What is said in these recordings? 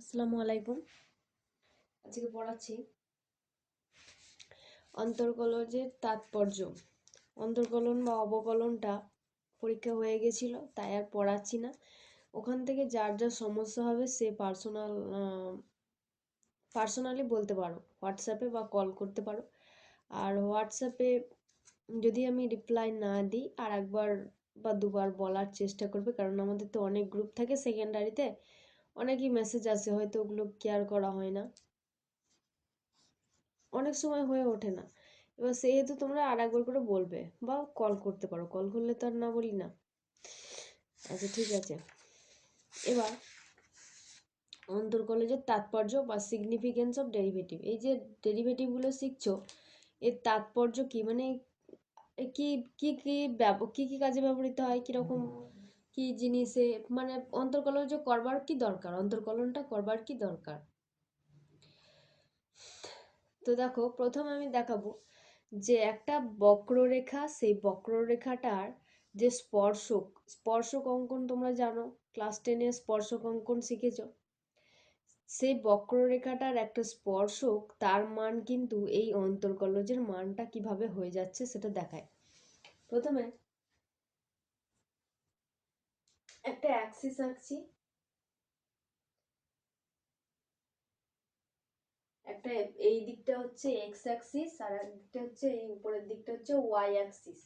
আসসালামু আলাইকুম। আজকে পড়াচ্ছি অন্তর্কলজের তাৎপর্য। অন্তর্কলন বা অবকলনটা পরীক্ষা হয়ে গেছিল, তাই আর পড়াচ্ছি না। ওখান থেকে যার যা সমস্যা হবে সে পার্সোনালি বলতে পারো, হোয়াটসঅ্যাপে বা কল করতে পারো। আর হোয়াটসঅ্যাপে যদি আমি রিপ্লাই না দিই আর একবার বা দুবার বলার চেষ্টা করবে, কারণ আমাদের তো অনেক গ্রুপ থাকে সেকেন্ডারিতে, অনেকই মেসেজ আসে, হয়তো ওগুলো কেয়ার করা হয় না, অনেক সময় হয়ে ওঠে না। এবার সেহেতু তোমরা আর একবার করে বলবে বা কল করতে পারো, কল করলে তো আর না বলি না। আচ্ছা ঠিক আছে, এবার অন্তর্কলজের তাৎপর্য বা সিগনিফিকেন্স অফ ডেরিভেটিভ। এই যে ডেরিভেটিভগুলো শিখছো, এর তাৎপর্য কি, মানে কি কি কি কি কি কাজে ব্যবহৃত হয়, কিরকম কি জিনিসে, মানে অন্তর্কলজ করবার কি দরকার, অন্তর্কলনটা করবার কি দরকার। তো দেখো, প্রথমে আমি দেখাবো যে একটা বক্ররেখা, সেই বক্ররেখাটার যে স্পর্শক, স্পর্শক অঙ্কন তোমরা জানো, ক্লাস 10-এ স্পর্শক অঙ্কন শিখেছো। সেই বক্ররেখাটার একটা স্পর্শক, তার মান কিন্তু এই অন্তর্কলজের মানটা কিভাবে হয়ে যাচ্ছে সেটা দেখায়। প্রথমে একটা অ্যাক্সিস আঁকছি, একটা এই দিকটা হচ্ছে এক্স অ্যাক্সিস আর এক দিকটা হচ্ছে এই উপরের দিকটা হচ্ছে ওয়াই অ্যাক্সিস।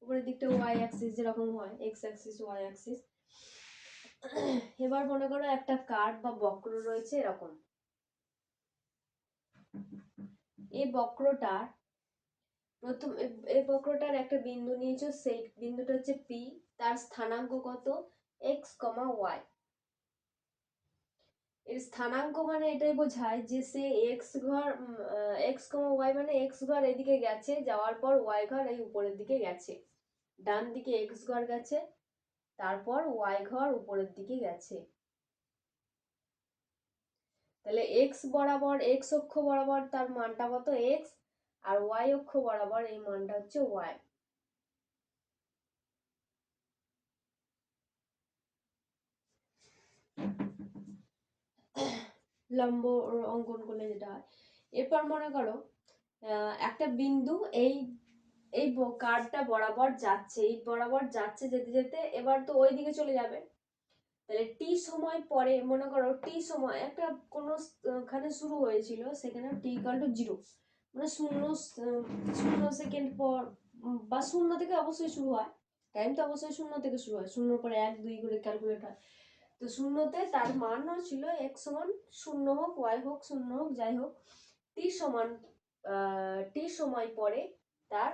উপরের দিকটা ওয়াই অ্যাক্সিস যেরকম হয়, এক্স অ্যাক্সিস ওয়াই অ্যাক্সিস। এবার মনে করো একটা কার্ভ বা বক্র রয়েছে এরকম। এই বক্রটার এই বক্রটার একটা বিন্দু নিয়েছো, সেই বিন্দুটা হচ্ছে পি, তার স্থানাঙ্ক কত, এক্স কমা ওয়াই। এর স্থানাঙ্ক মানে এটাই বোঝায় যে সে এক্স ঘর এক্স কমা ওয়াই মানে এক্স ঘর এদিকে গেছে, যাওয়ার পর ওয়াই ঘর এই উপরের দিকে গেছে, ডান দিকে এক্স ঘর গেছে, তারপর ওয়াই ঘর উপরের দিকে গেছে। তাহলে এক্স বরাবর, এক্স অক্ষ বরাবর তার মানটা কত, এক্স, আর ওয়াই অক্ষ বরাবর এই মানটা হচ্ছে ওয়াই। লম্ব অঙ্কন করলে যেটা হয়, এরপর মনে করো একটা বিন্দু এই এই কার্ভটা বরাবর যাচ্ছে, এই বরাবর যাচ্ছে, যেতে যেতে এবার তো ওই দিকে চলে যাবে। তাহলে টি সময় পরে, মনে করো টি সময় একটা কোনো ওখানে শুরু হয়েছিল, সেখানে টি ইকুয়াল টু 0, মানে শূন্য সেকেন্ড পর, বা শূন্য থেকে অবশ্যই শুরু হয়, টাইম তো অবশ্যই শূন্য থেকে শুরু হয়, শূন্য পরে 1 2 করে ক্যালকুলেট হয়। তো শূন্যতে তার মানও ছিল এক্স সমান শূন্য হোক, ওয়াই হোক শূন্য হোক, যাই হোক, টি সমান টি সময় পরে তার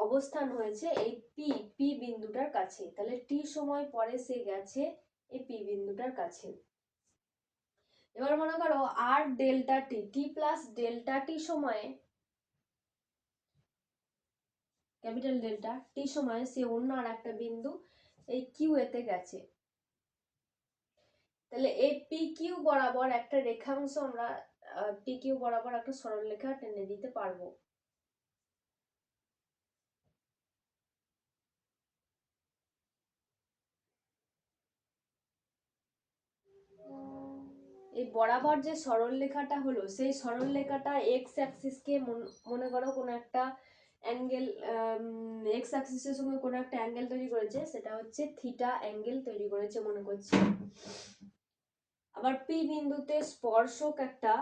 অবস্থান হয়েছে এই পি পি বিন্দুটার কাছে। তাহলে টি সময় পরে সে গেছে এই পি বিন্দুটার কাছে। এবার মনে করো আর ডেল্টা টি, টি প্লাস ডেল্টা টি সময়ে, ক্যাপিটাল ডেল্টা টি সময়ে সে অন্য আর একটা বিন্দু এই কিউ এতে গেছে। তাহলে এই পি কিউ বরাবর একটা রেখাংশ আমরা পি কিউ বরাবর একটা সরলরেখা টেনে দিতে পারবো। এই বরাবর যে সরলরেখাটা হলো, সেই সরলরেখাটা এক্স অ্যাক্সিসকে মনে করো কোনো একটা অ্যাঙ্গেল, এক্স অ্যাক্সিসের সঙ্গে কোনো একটা অ্যাঙ্গেল তৈরি করেছে, সেটা হচ্ছে থিটা অ্যাঙ্গেল তৈরি করেছে মনে করছি। আবার পি বিন্দুতে স্পর্শক একটা,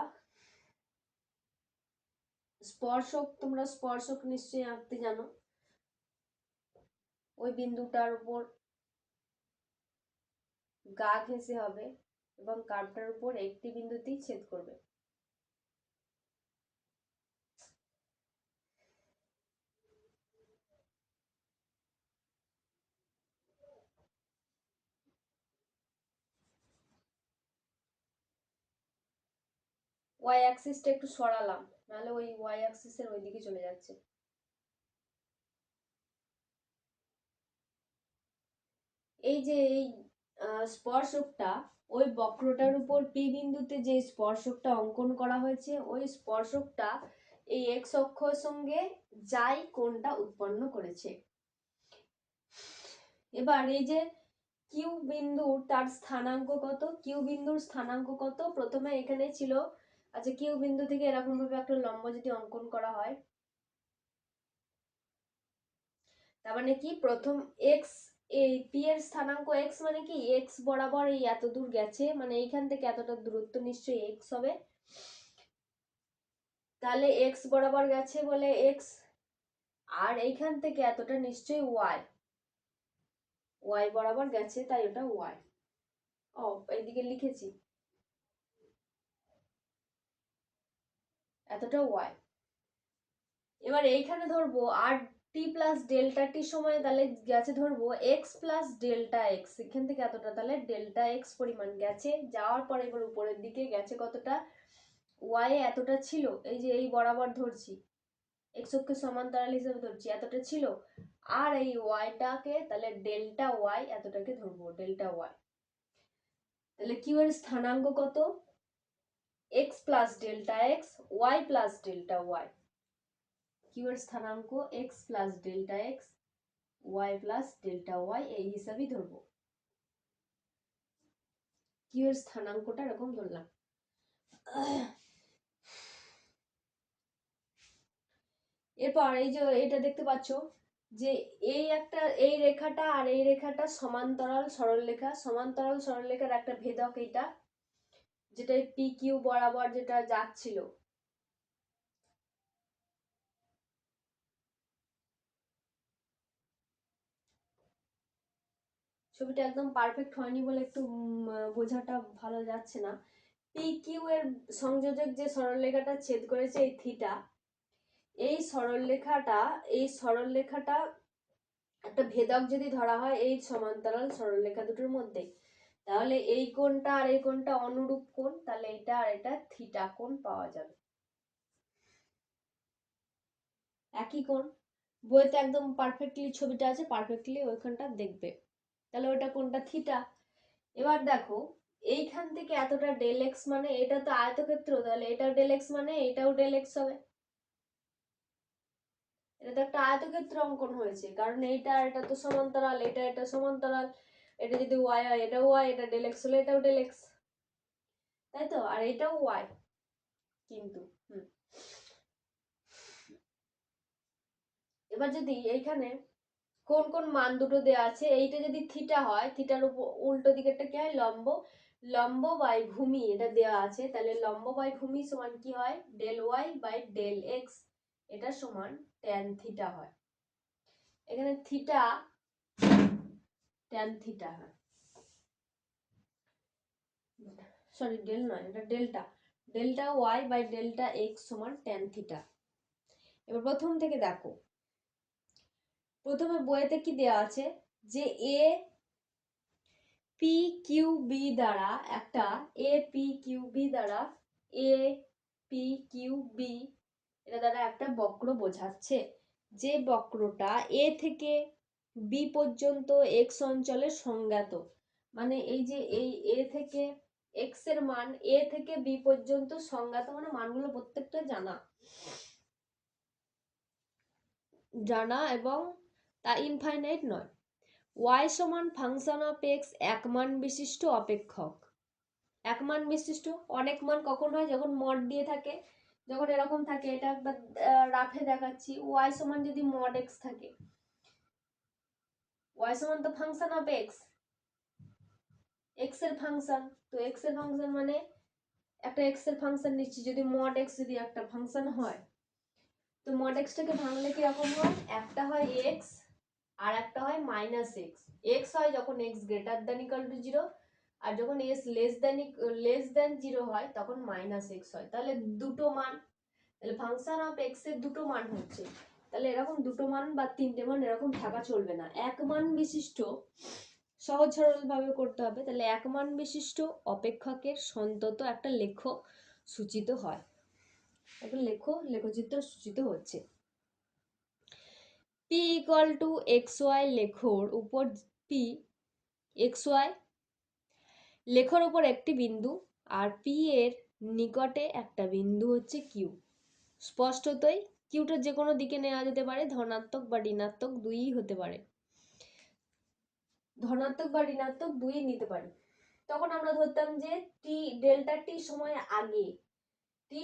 স্পর্শক তোমরা স্পর্শক নিশ্চয়ই আঁকতে জানো, ওই বিন্দুটার উপর গা ঘেঁষে হবে এবং কার্ভটার উপর একটি বিন্দুতেই ছেদ করবে। ওয়াই অ্যাক্সিসটা একটু সরালাম, নাহলে ওই ওয়াই অ্যাক্সিসের ওইদিকে চলে যাচ্ছে। এই যে এই স্পর্শকটা, ওই বক্রটার উপর পি বিন্দুতে যে স্পর্শকটা অঙ্কন করা হয়েছে, ওই স্পর্শকটা এই এক্স অক্ষের সঙ্গে যাই কোণটা উৎপন্ন করেছে। এবার এই যে কিউ বিন্দুর তার স্থানাঙ্ক কত, কিউ বিন্দুর স্থানাঙ্ক কত, প্রথমে এখানে ছিল, আচ্ছা কিউ বিন্দু থেকে এরকম ভাবে একটা লম্ব যদি অঙ্কন করা হয়, তার মানে কি প্রথম এক্স, এই পি এর স্থানাঙ্ক এক্স মানে কি এক্স বরাবর এই এত দূর গেছে, মানে এইখান থেকে এতটা দূরত্ব নিশ্চয়ই এক্স হবে, তাহলে এক্স বরাবর গেছে বলে এক্স, আর এইখান থেকে এতটা নিশ্চয়ই ওয়াই, ওয়াই বরাবর গেছে তাই ওটা ওয়াই। ও এইদিকে লিখেছি এতটা ওয়াই। এবার এইখানে ধরবো আর টি প্লাস ডেল্টা টি সময় তাহলে গেছে ধরবো এক্স প্লাস ডেল্টা এক্স, এখান থেকে এতটা তাহলে ডেল্টা এক্স পরিমাণ গেছে, যাওয়ার পরে এবার উপরের দিকে গেছে কতটা, ওয়াই এতটা ছিল, এই যে এই বরাবর ধরছি এক্স অক্ষের সমান্তরাল হিসেবে ধরছি এতটা ছিল, আর এই ওয়াইটাকে তাহলে ডেল্টা ওয়াই এতটাকে ধরবো ডেল্টা ওয়াই। তাহলে কিউ এর স্থানাঙ্ক কত, x plus delta x y plus delta y, Q এর স্থানাঙ্ক x plus delta x y plus delta y এই হিসাবেই ধরবো। কিউ এর স্থানাঙ্কটা এরকম ধরলাম। এরপর এই যে এটা দেখতে পাচ্ছ যে এই একটা এই রেখাটা আর এই রেখাটা সমান্তরাল সরলরেখা, সমান্তরাল সরলরেখার একটা ভেদক এইটা, যেটা পি কিউ বরাবর যেটা যাচ্ছিল, ছবিটা একদম পারফেক্ট হয়নি বলে একটু বোঝাটা ভালো যাচ্ছে না। পি কিউ এর সংযোজক যে সরলরেখাটা ছেদ করেছে এই থিটা, এই সরলরেখাটা, এই সরলরেখাটা একটা ভেদক যদি ধরা হয় এই সমান্তরাল সরলরেখা দুটোর মধ্যে, তাহলে এই কোণটা আর এই কোণটা অনুরূপ কোণ, তাহলে এটা আর এটা থিটা কোণ পাওয়া যাবে, একই কোণ। বইতে একদম পারফেক্টলি ছবিটা আছে, পারফেক্টলি ওইখানটা দেখবে, তাহলে ওইটা কোণটা থিটা। এবার দেখো এইখান থেকে এতটা ডেল এক্স মানে এটা তো আয়তক্ষেত্র, তাহলে এটা ডেল এক্স মানে এটাও ডেল এক্স হবে, এটা তো একটা আয়তক্ষেত্র অঙ্কন হয়েছে, কারণ এইটা এটা তো সমান্তরাল, এটা এটা সমান্তরাল, এটা যদি ওয়াই হয় এটাও ওয়াই, এটা ডেল এক্স হলে এটাও ডেল এক্স, তাই তো, আর এটাও ওয়াই কিন্তু। এবার যদি এইখানে কোন কোন মান দুটো দেওয়া আছে, এইটা যদি থিটা হয়, থিটার উপর উল্টো দিকেরটা কি হয় লম্ব, লম্ব বাই ভূমি এটা দেওয়া আছে, তাহলে লম্ব বাই ভূমি সমান কি হয় del Y by del x, এটা সমান ট্যান থিটা হয়। এখানে থিটা ট্যান থিটা হয়, সরি ডেল নয় এটা delta, delta Y by delta x সমান ট্যান থিটা। এবার প্রথম থেকে দেখো, প্রথমে বইতে কি দেওয়া আছে যে এ পি কিউ বি দ্বারা একটা, এ পি কিউ বি দ্বারা, এ পি কিউ বি এটা দ্বারা একটা বক্র বোঝাচ্ছে, যে বক্রটা এ থেকে বি পর্যন্ত এক্স অঞ্চলে সংজ্ঞাত, মানে এই যে এই এ থেকে এক্স এর মান এ থেকে বি পর্যন্ত সংজ্ঞাত, মানে মানগুলো প্রত্যেকটা জানা, জানা এবং তা ইনফাইনাইট নয়। ওয়াই সমান ফাংশন অফ এক্স এক মান বিশিষ্ট অপেক্ষক, এক মান বিশিষ্ট, অনেক মান কখন হয় যখন মড দিয়ে থাকে, যখন এরকম থাকে, এটা একবার রাফে দেখাচ্ছি, ওয়াই সমান যদি মড এক্স থাকে, ওয়াই সমান তো ফাংশন অফ এক্স, এক্স এর ফাংশন, তো এক্স এর ফাংশন মানে একটা এক্স এর ফাংশন নিচ্ছি, যদি মড এক্স যদি একটা ফাংশন হয়, তো মড এক্সটাকে ভাঙলে কি রকম হয়, একটা হয় এক্স আর একটা হয় মাইনাস এক্স, এক্স হয় যখন X greater than equal to zero, আর যখন এস লেস দেন জিরো হয় তখন মাইনাস এক্স হয়, তাহলে দুটো মান, তাহলে ফাংশন অফ এক্স এর দুটো মান হচ্ছে, তাহলে এরকম দুটো মান বা তিনটে মান এরকম থাকা চলবে না, এক মান বিশিষ্ট, সহজ সরল ভাবে করতে হবে, তাহলে এক মান বিশিষ্ট অপেক্ষকের সন্তত একটা লেখ সূচিত হয়, একটা লেখচিত্র সূচিত হচ্ছে, P equal to X Y লেখর উপর, পি এক্স ওয়াই লেখর উপর একটি বিন্দু, আর পি এর নিকটে একটা বিন্দু হচ্ছে কিউ, স্পষ্টতই কিউটা যে কোনো দিকে নেওয়া যেতে পারে, ধনাত্মক বা ঋণাত্মক দুইই হতে পারে। ধনাত্মক বা ঋণাত্মক দুই নিতে পারি। তখন আমরা ধরতাম যে টি ডেল্টা টি সময় আগে, টি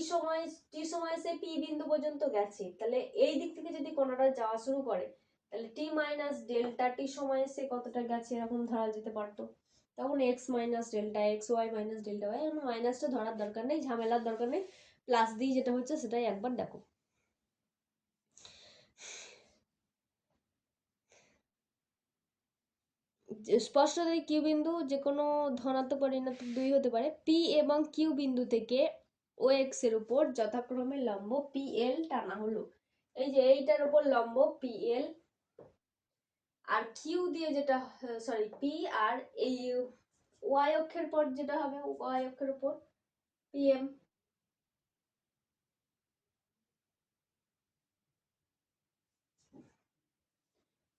সময় সে পি বিন্দু পর্যন্ত গেছে, তাহলে এই দিক থেকে যদি কোনটা যাওয়া শুরু করে তাহলে টি মাইনাস ডেল্টা টি সময় সে কতটা গেছে এরকম ধরা যেতে পারতো। তখন x minus delta x, y minus delta y, মাইনাসটা ধরার দরকার নেই, ঝামেলার দরকার নেই, প্লাস দিয়ে যেটা হচ্ছে সেটাই একবার দেখো। স্পষ্টতই কিউ বিন্দু যে কোনো ধনাত্মক বা ঋণাত্মক দুই হতে পারে। পি এবং কিউ বিন্দু থেকে ও এক্স এর উপর যথাক্রমে লম্ব পি এল টানা হলো। এই যে এইটার উপর লম্ব পি এল, আর কিউ দিয়ে যেটা, সরি পি, আর এই ওয়াই অক্ষের পর যেটা হবে ওয়াই অক্ষের উপর পি এম।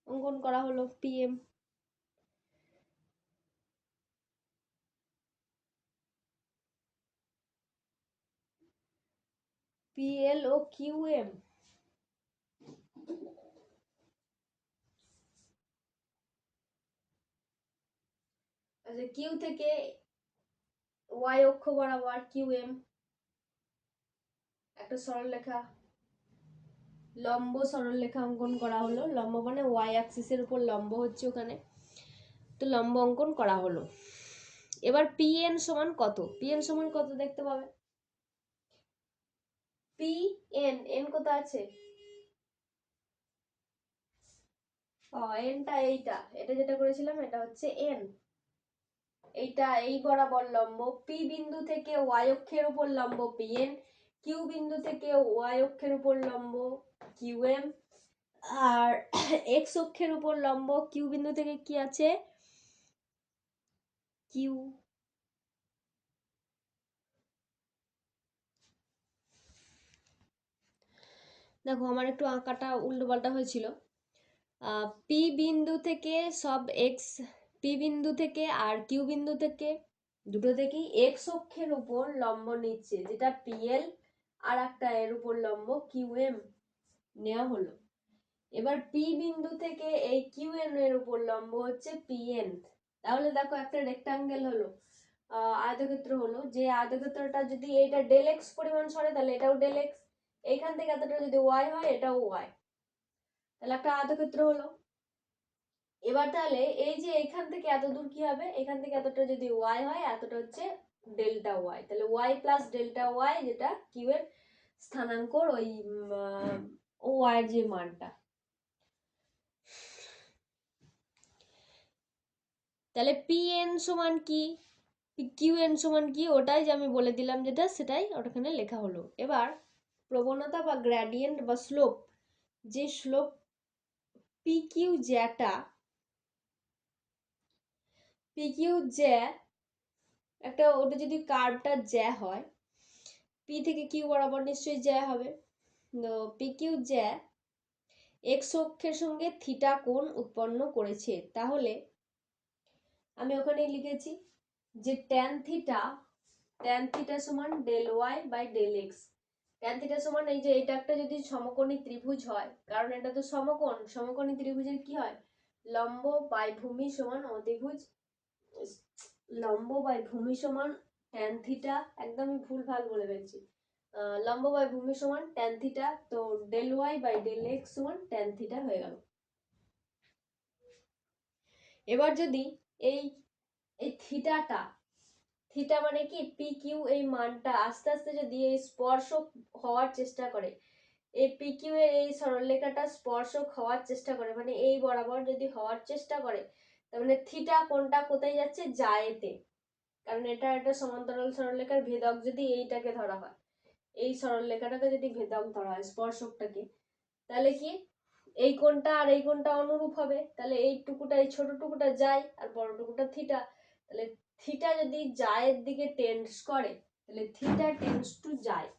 অঙ্কন করা হলো P M. P L O Q M, আচ্ছা কিউ থেকে ওয়াই অক্ষ বরাবর কিউ এম একটা সরলরেখা, লম্ব সরলরেখা অঙ্কন করা হলো। লম্ব মানে ওয়াই অ্যাক্সিসের উপর লম্ব হচ্ছে ওখানে, তো লম্ব অঙ্কন করা হলো। এবার পি এন সমান কত, পি এন সমান কত দেখতে পাবে। পি এন, এন কত আছে, এনটা এইটা, এটা যেটা করেছিলাম এটা হচ্ছে এন। এইটা এই বরাবর লম্ব, পি বিন্দু থেকে ওয়াই অক্ষের উপর লম্ব পি এন, কিউ বিন্দু থেকে ওয়াই অক্ষের উপর লম্ব কিউ এম, আর এক্স অক্ষের উপর লম্ব কিউ বিন্দু থেকে কি আছে কিউ। দেখো আমার একটু আঁকাটা উল্টো পাল্টা হয়েছিল। পি বিন্দু থেকে সব এক্স, পি বিন্দু থেকে আর কিউ বিন্দু থেকে দুটো থেকেই এক্স অক্ষের উপর লম্ব নিচ্ছে, যেটা পিএল, আর একটা এর উপর লম্ব কিউ এম নেওয়া হলো। এবার পি বিন্দু থেকে এই কিউ এন এর উপর লম্ব হচ্ছে পি এন। তাহলে দেখো একটা রেক্টাঙ্গেল হলো, আয়তক্ষেত্র হলো, যে আয়তক্ষেত্রটা যদি এটা ডেল এক্স পরিমাণ সরে তাহলে এটাও ডেল এক্স, এইখান থেকে এতটা যদি ওয়াই হয় এটাও ওয়াই, তাহলে একটা আয়তক্ষেত্র হলো। এবার তাহলে এই যে এখান থেকে এত দূর কি হবে, এখান থেকে এতটা যদি ওয়াই হয় এতটা হচ্ছে ডেল্টা ওয়াই, তাহলে ওয়াই প্লাস ডেল্টা ওয়াই যেটা কিউ এর স্থানাঙ্কর ওই ওয়াই এর যে মানটা। তাহলে পি এন সমান কি, কিউ এন সমান কি, ওটাই যে আমি বলে দিলাম যেটা সেটাই ওখানে লেখা হলো। এবার প্রবণতা বা গ্রেডিয়েন্ট বা স্লোপ, যে স্লোপ পি কিউ জ্যাটা, পি কিউ জ্যা একটা, ওটা যদি কার্ভটা জ্যা হয়, পি থেকে কিউ বরাবর নিশ্চয়ই জ্যা হবে, তো পি কিউ জ্যা এক্স অক্ষের সঙ্গে থিটা কোণ উৎপন্ন করেছে। তাহলে আমি ওখানে লিখেছি যে ট্যান থিটা সমান del Y by del x. Tan theta সমান এই যে এটা একটা যদি সমকোণী ত্রিভুজ হয়, কারণ এটা তো সমকোণ, সমকোণী ত্রিভুজের কি হয়, লম্ব বাই ভূমি সমান অতিভুজ, লম্ব বাই ভূমি সমান ট্যান থিটা, একদমই ভুল ভাল বলে ফেলছি, লম্ব বাই ভূমি সমান ট্যান থিটা, তো del Y by del x সমান ট্যান থিটা হয়ে গেল। এবার যদি এই এই থিটাটা, থিটা মানে কি পি কিউ, এই মানটা আস্তে আস্তে যদি এই স্পর্শক হওয়ার চেষ্টা করে, এই পি কিউ এর এই সরলরেখাটা স্পর্শক হওয়ার চেষ্টা করে, মানে এই বরাবর যদি হওয়ার চেষ্টা করে, তার মানে থিটা কোনটা কোথায় যাচ্ছে, জায়েতে, কারণ এটা একটা সমান্তরাল সরলরেখার ভেদক যদি এইটাকে ধরা হয়, এই সরলরেখাটাকে যদি ভেদক ধরা হয় স্পর্শকটাকে, তাহলে কি এই কোণটা আর এই কোণটা অনুরূপ হবে, তাহলে এই টুকুটা, এই ছোট টুকুটা যায় আর বড় টুকুটা থিটা, তাহলে থিটা যদি জায়ের দিকে টেন্স করে তাহলে থিটা টেন্স টু যায়,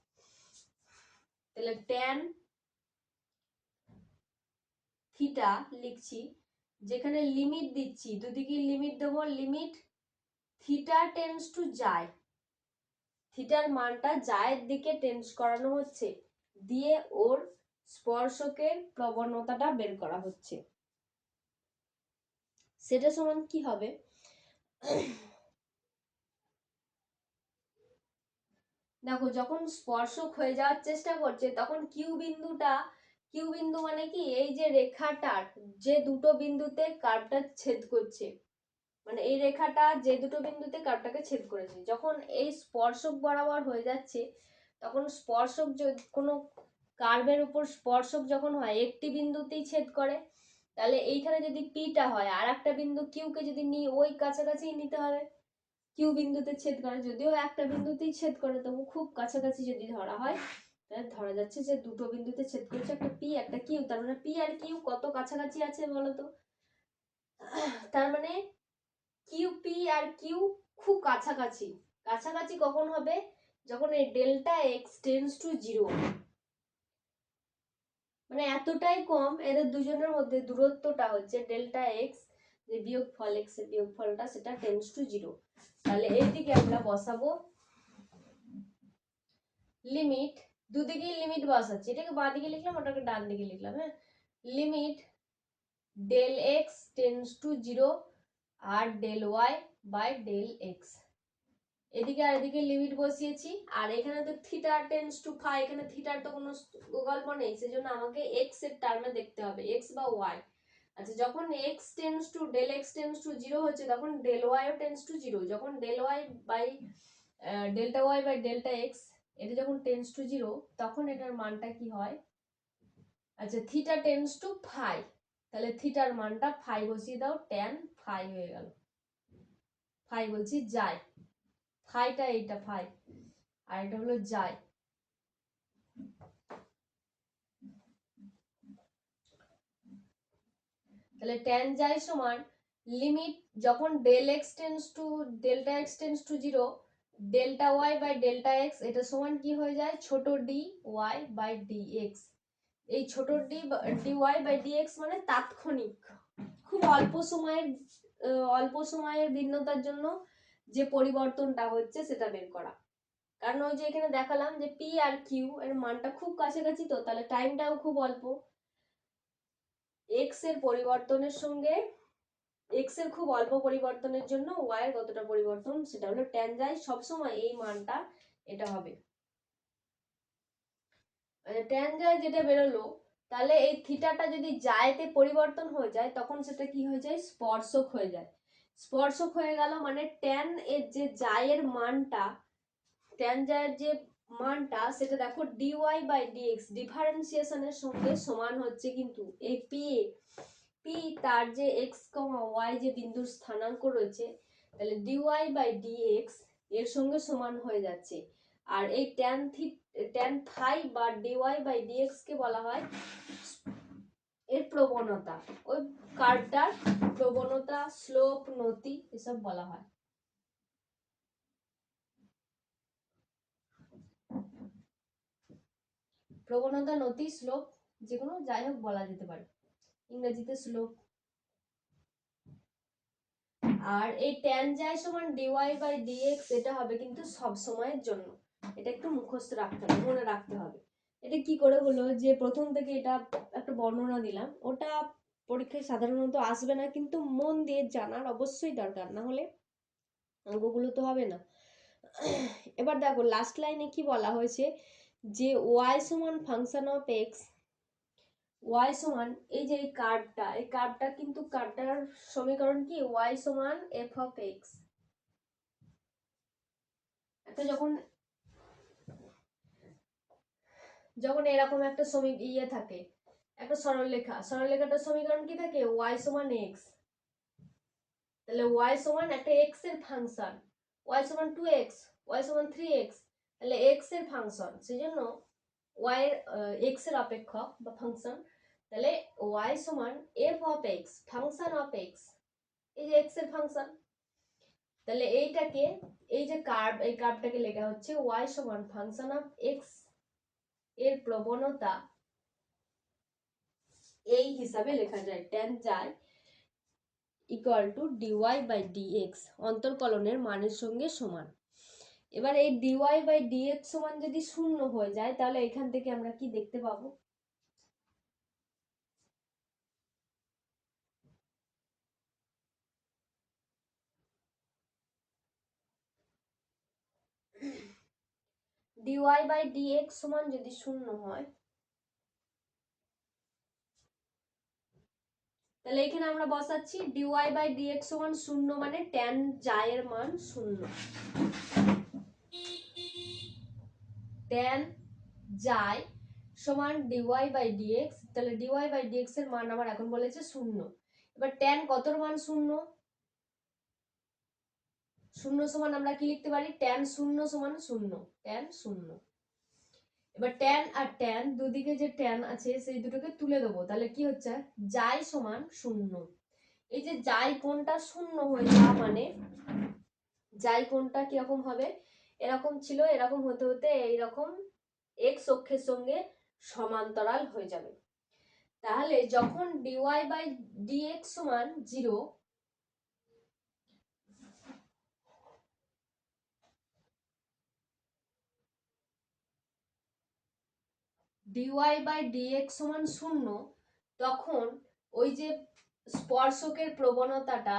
তাহলে ট্যান থিটা লিখছি, যেখানে লিমিট দিচ্ছি দুদিকে লিমিট দেবো, লিমিট থিটা টেন্স টু যায়, থিটার মানটা জায়ের দিকে টেন্স করানো হচ্ছে, দিয়ে ওর স্পর্শকের প্রবণতাটা বের করা হচ্ছে। সেটা সমান কি হবে, দেখো যখন স্পর্শক হয়ে যাওয়ার চেষ্টা করছে তখন কিউ বিন্দু মানে কি, এই যে রেখাটার যে দুটো বিন্দুতে কার্ভটা ছেদ করছে, মানে এই রেখাটা যে দুটো বিন্দুতে কার্ভটাকে ছেদ করেছে, যখন এই স্পর্শক বরাবর হয়ে যাচ্ছে তখন স্পর্শক কোনো কার্ভের উপর স্পর্শক যখন হয় একটি বিন্দুতেই ছেদ করে, তাহলে এইখানে যদি পিটা হয় আর একটা বিন্দু কিউকে যদি নিই ওই কাছাকাছি নিতে হবে, কিউ বিন্দুতে ছেদ করে, যদিও একটা বিন্দুতেই ছেদ করে তবু খুব কাছাকাছি যদি ধরা হয়, তাহলে ধরা যাচ্ছে যে দুটো বিন্দুতে ছেদ করছে, একটা পি একটা কিউ, তার মানে পি আর কিউ কত কাছাকাছি আছে বলতো, তার মানে কিউ পি আর কিউ খুব কাছাকাছি। কাছাকাছি কখন হবে, যখন এই delta x tends to zero, মানে এতটাই কম এদের দুজনের মধ্যে দূরত্বটা হচ্ছে ডেল্টা এক্স, যে বিয়োগফল এক্স এর বিয়োগফলটা সেটা টেন্স টু জিরো। তাহলে এইদিকে আমরা বসাবো লিমিট, দুদিকেই লিমিট বসাচ্ছি, এটাকে বাঁ দিকে লিখলাম ওটাকে ডান দিকে লিখলাম, হ্যাঁ, limit del x tends to zero আর del Y by del x, এদিকে আর এদিকে লিমিট বসিয়েছি, আর এখানে তো থিটা টেন্স টু ফাই, এখানে থিটার তো কোনো গল্প নেই, সেজন্য আমাকে এক্স এর টার্মে দেখতে হবে, এক্স বা ওয়াই। আচ্ছা, যখন X tends to del x tends to zero হচ্ছে তখন ডেল ওয়াই ও টেন্স টু জিরো, যখন del Y by delta Y by delta x এটা যখন টেন্স টু জিরো তখন এটার মানটা কি হয়, আচ্ছা থিটা টেন্স টু ফাই, তাহলে থিটার মানটা ফাই বসিয়ে দাও, ট্যান ফাই হয়ে গেল, ফাই বলছি যায়, ফাইটা এইটা ফাই আর এটা হলো যায়, তাহলে ট্যান যায় সমান লিমিট যখন del x tends to delta x tends to zero, delta Y by delta x এটা সমান কি হয়ে যায়, ছোট d y by d x, এই ছোট d y by d x মানে তাৎক্ষণিক, খুব অল্প সময়ের ভিন্নতার জন্য যে পরিবর্তনটা হচ্ছে সেটা বের করা, কারণ ওই যে এখানে দেখালাম যে পি আর কিউ এর মানটা খুব কাছাকাছি, তো তাহলে টাইমটাও খুব অল্প, এক্স এর পরিবর্তনের সঙ্গে এক্স এর খুব অল্প পরিবর্তনের জন্য ওয়াই এর কতটা পরিবর্তন সেটা হলো ট্যান যায়, সবসময় এই মানটা এটা হবে, ট্যান যায় যেটা বেরোলো, তাহলে এই থিটাটা যদি জায়তে পরিবর্তন হয়ে যায় তখন সেটা কি হয়ে যায়, স্পর্শক হয়ে যায়, স্পর্শক হয়ে গেল মানে ট্যান এর যে জায়ের মানটা, ট্যান জায়ের যে মানটা সেটা দেখো ডিওয়াই বাই ডিএক্স ডিফারেন্সিয়েশনের সঙ্গে সমান হচ্ছে, কিন্তু এই পি তার যে এক্স কমা ওয়াই যে বিন্দুর স্থানাঙ্ক রয়েছে, তাহলে ডিওয়াই বাই ডিএক্স এর সঙ্গে সমান হয়ে যাচ্ছে, আর এই ট্যান ফাই বা ডিওয়াই বাই ডিএক্স কে বলা হয় এর প্রবণতা, ওই কার্ভটার প্রবণতা, স্লোপ, নতি এসব বলা হয়। প্রবণতা, নতি, স্লোপ যেকোনো যাই হোক বলা যেতে পারে, ইংরেজিতে স্লোপ। আর এই ট্যান যায় সমান ডিওয়াই বাই ডিএক্স এটা হবে কিন্তু সব সময়ের জন্য, এটা একটু মুখস্থ রাখতে হবে, মনে রাখতে হবে। এটা কি করে হলো যে প্রথম থেকে এটা একটা বর্ণনা দিলাম, ওটা পরীক্ষায় সাধারণত আসবে না, কিন্তু মন দিয়ে জানার অবশ্যই দরকার, না হলে অঙ্কগুলো তো হবে না। এবার দেখো লাস্ট লাইনে কি বলা হয়েছে, যে ওয়াই সমান ফাংশন অফ এক্স, ওয়াই সমান এই যে এই কার্ভটা কিন্তু কার্ভটার সমীকরণ কি, ওয়াই সমান এফ অফ এক্স, একটা যখন যখন এরকম একটা থাকে একটা সরলরেখাটার সমীকরণ কি থাকে, ওয়াই সমান এক্স, তাহলে ওয়াই সমান একটা এক্স এর ফাংশন, ওয়াই সমান 2x, ওয়াই সমান 3x, তাহলে এক্স এর ফাংশন, সেজন্য ওয়াই এক্স এর অপেক্ষক বা ফাংশন, তাহলে ওয়াই সমান F of x function of x, এই যে এক্স এর ফাংশন, তাহলে এইটাকে এই যে এই কার্ভটাকে লেখা হচ্ছে ওয়াই সমান ফাংশন অফ এক্স এর প্রবণতা, এই হিসাবে লেখা যায় ট্যান যায় equal to D Y by D X অন্তর্কলনের মানের সঙ্গে সমান। এবার এই ডিওয়াই বাই ডিএক্স সমান যদি শূন্য হয়ে যায় তাহলে এখান থেকে আমরা কি দেখতে পাবো, ডিওয়াই বাই ডিএক্স সমান যদি শূন্য হয়, তাহলে এখানে আমরা বসাচ্ছি ডিওয়াই বাই ডিএক্স সমান শূন্য, মানে ট্যান জায়ের মান শূন্য। ট্যান জাই সমান ডিওয়াই বাই ডিএক্স, তাহলে ডিওয়াই বাই ডিএক্স এর মান আমার এখন বলেছে শূন্য। এবার ট্যান কতর মান শূন্য? শূন্য সমান আমরা কি লিখতে পারি? ট্যান শূন্য সমান শূন্য, ট্যান শূন্য। এবার ট্যান আর ট্যান দুদিকে যে ট্যান আছে সেই দুটোকে তুলে দেবো, তাহলে কি হচ্ছে? জাই সমান শূন্য। এই যে জাই কোণটা শূন্য হয়ে যাওয়া মানে জাই কোণটা কিরকম হবে? এরকম ছিল, এরকম হতে হতে এইরকম এক্স অক্ষের সঙ্গে সমান্তরাল হয়ে যাবে। তাহলে যখন ডিওয়াই বাই ডিএক্স সমান 0, ডিওয়াই বাই ডিএক্স সমান শূন্য, তখন ওই যে স্পর্শকের প্রবণতাটা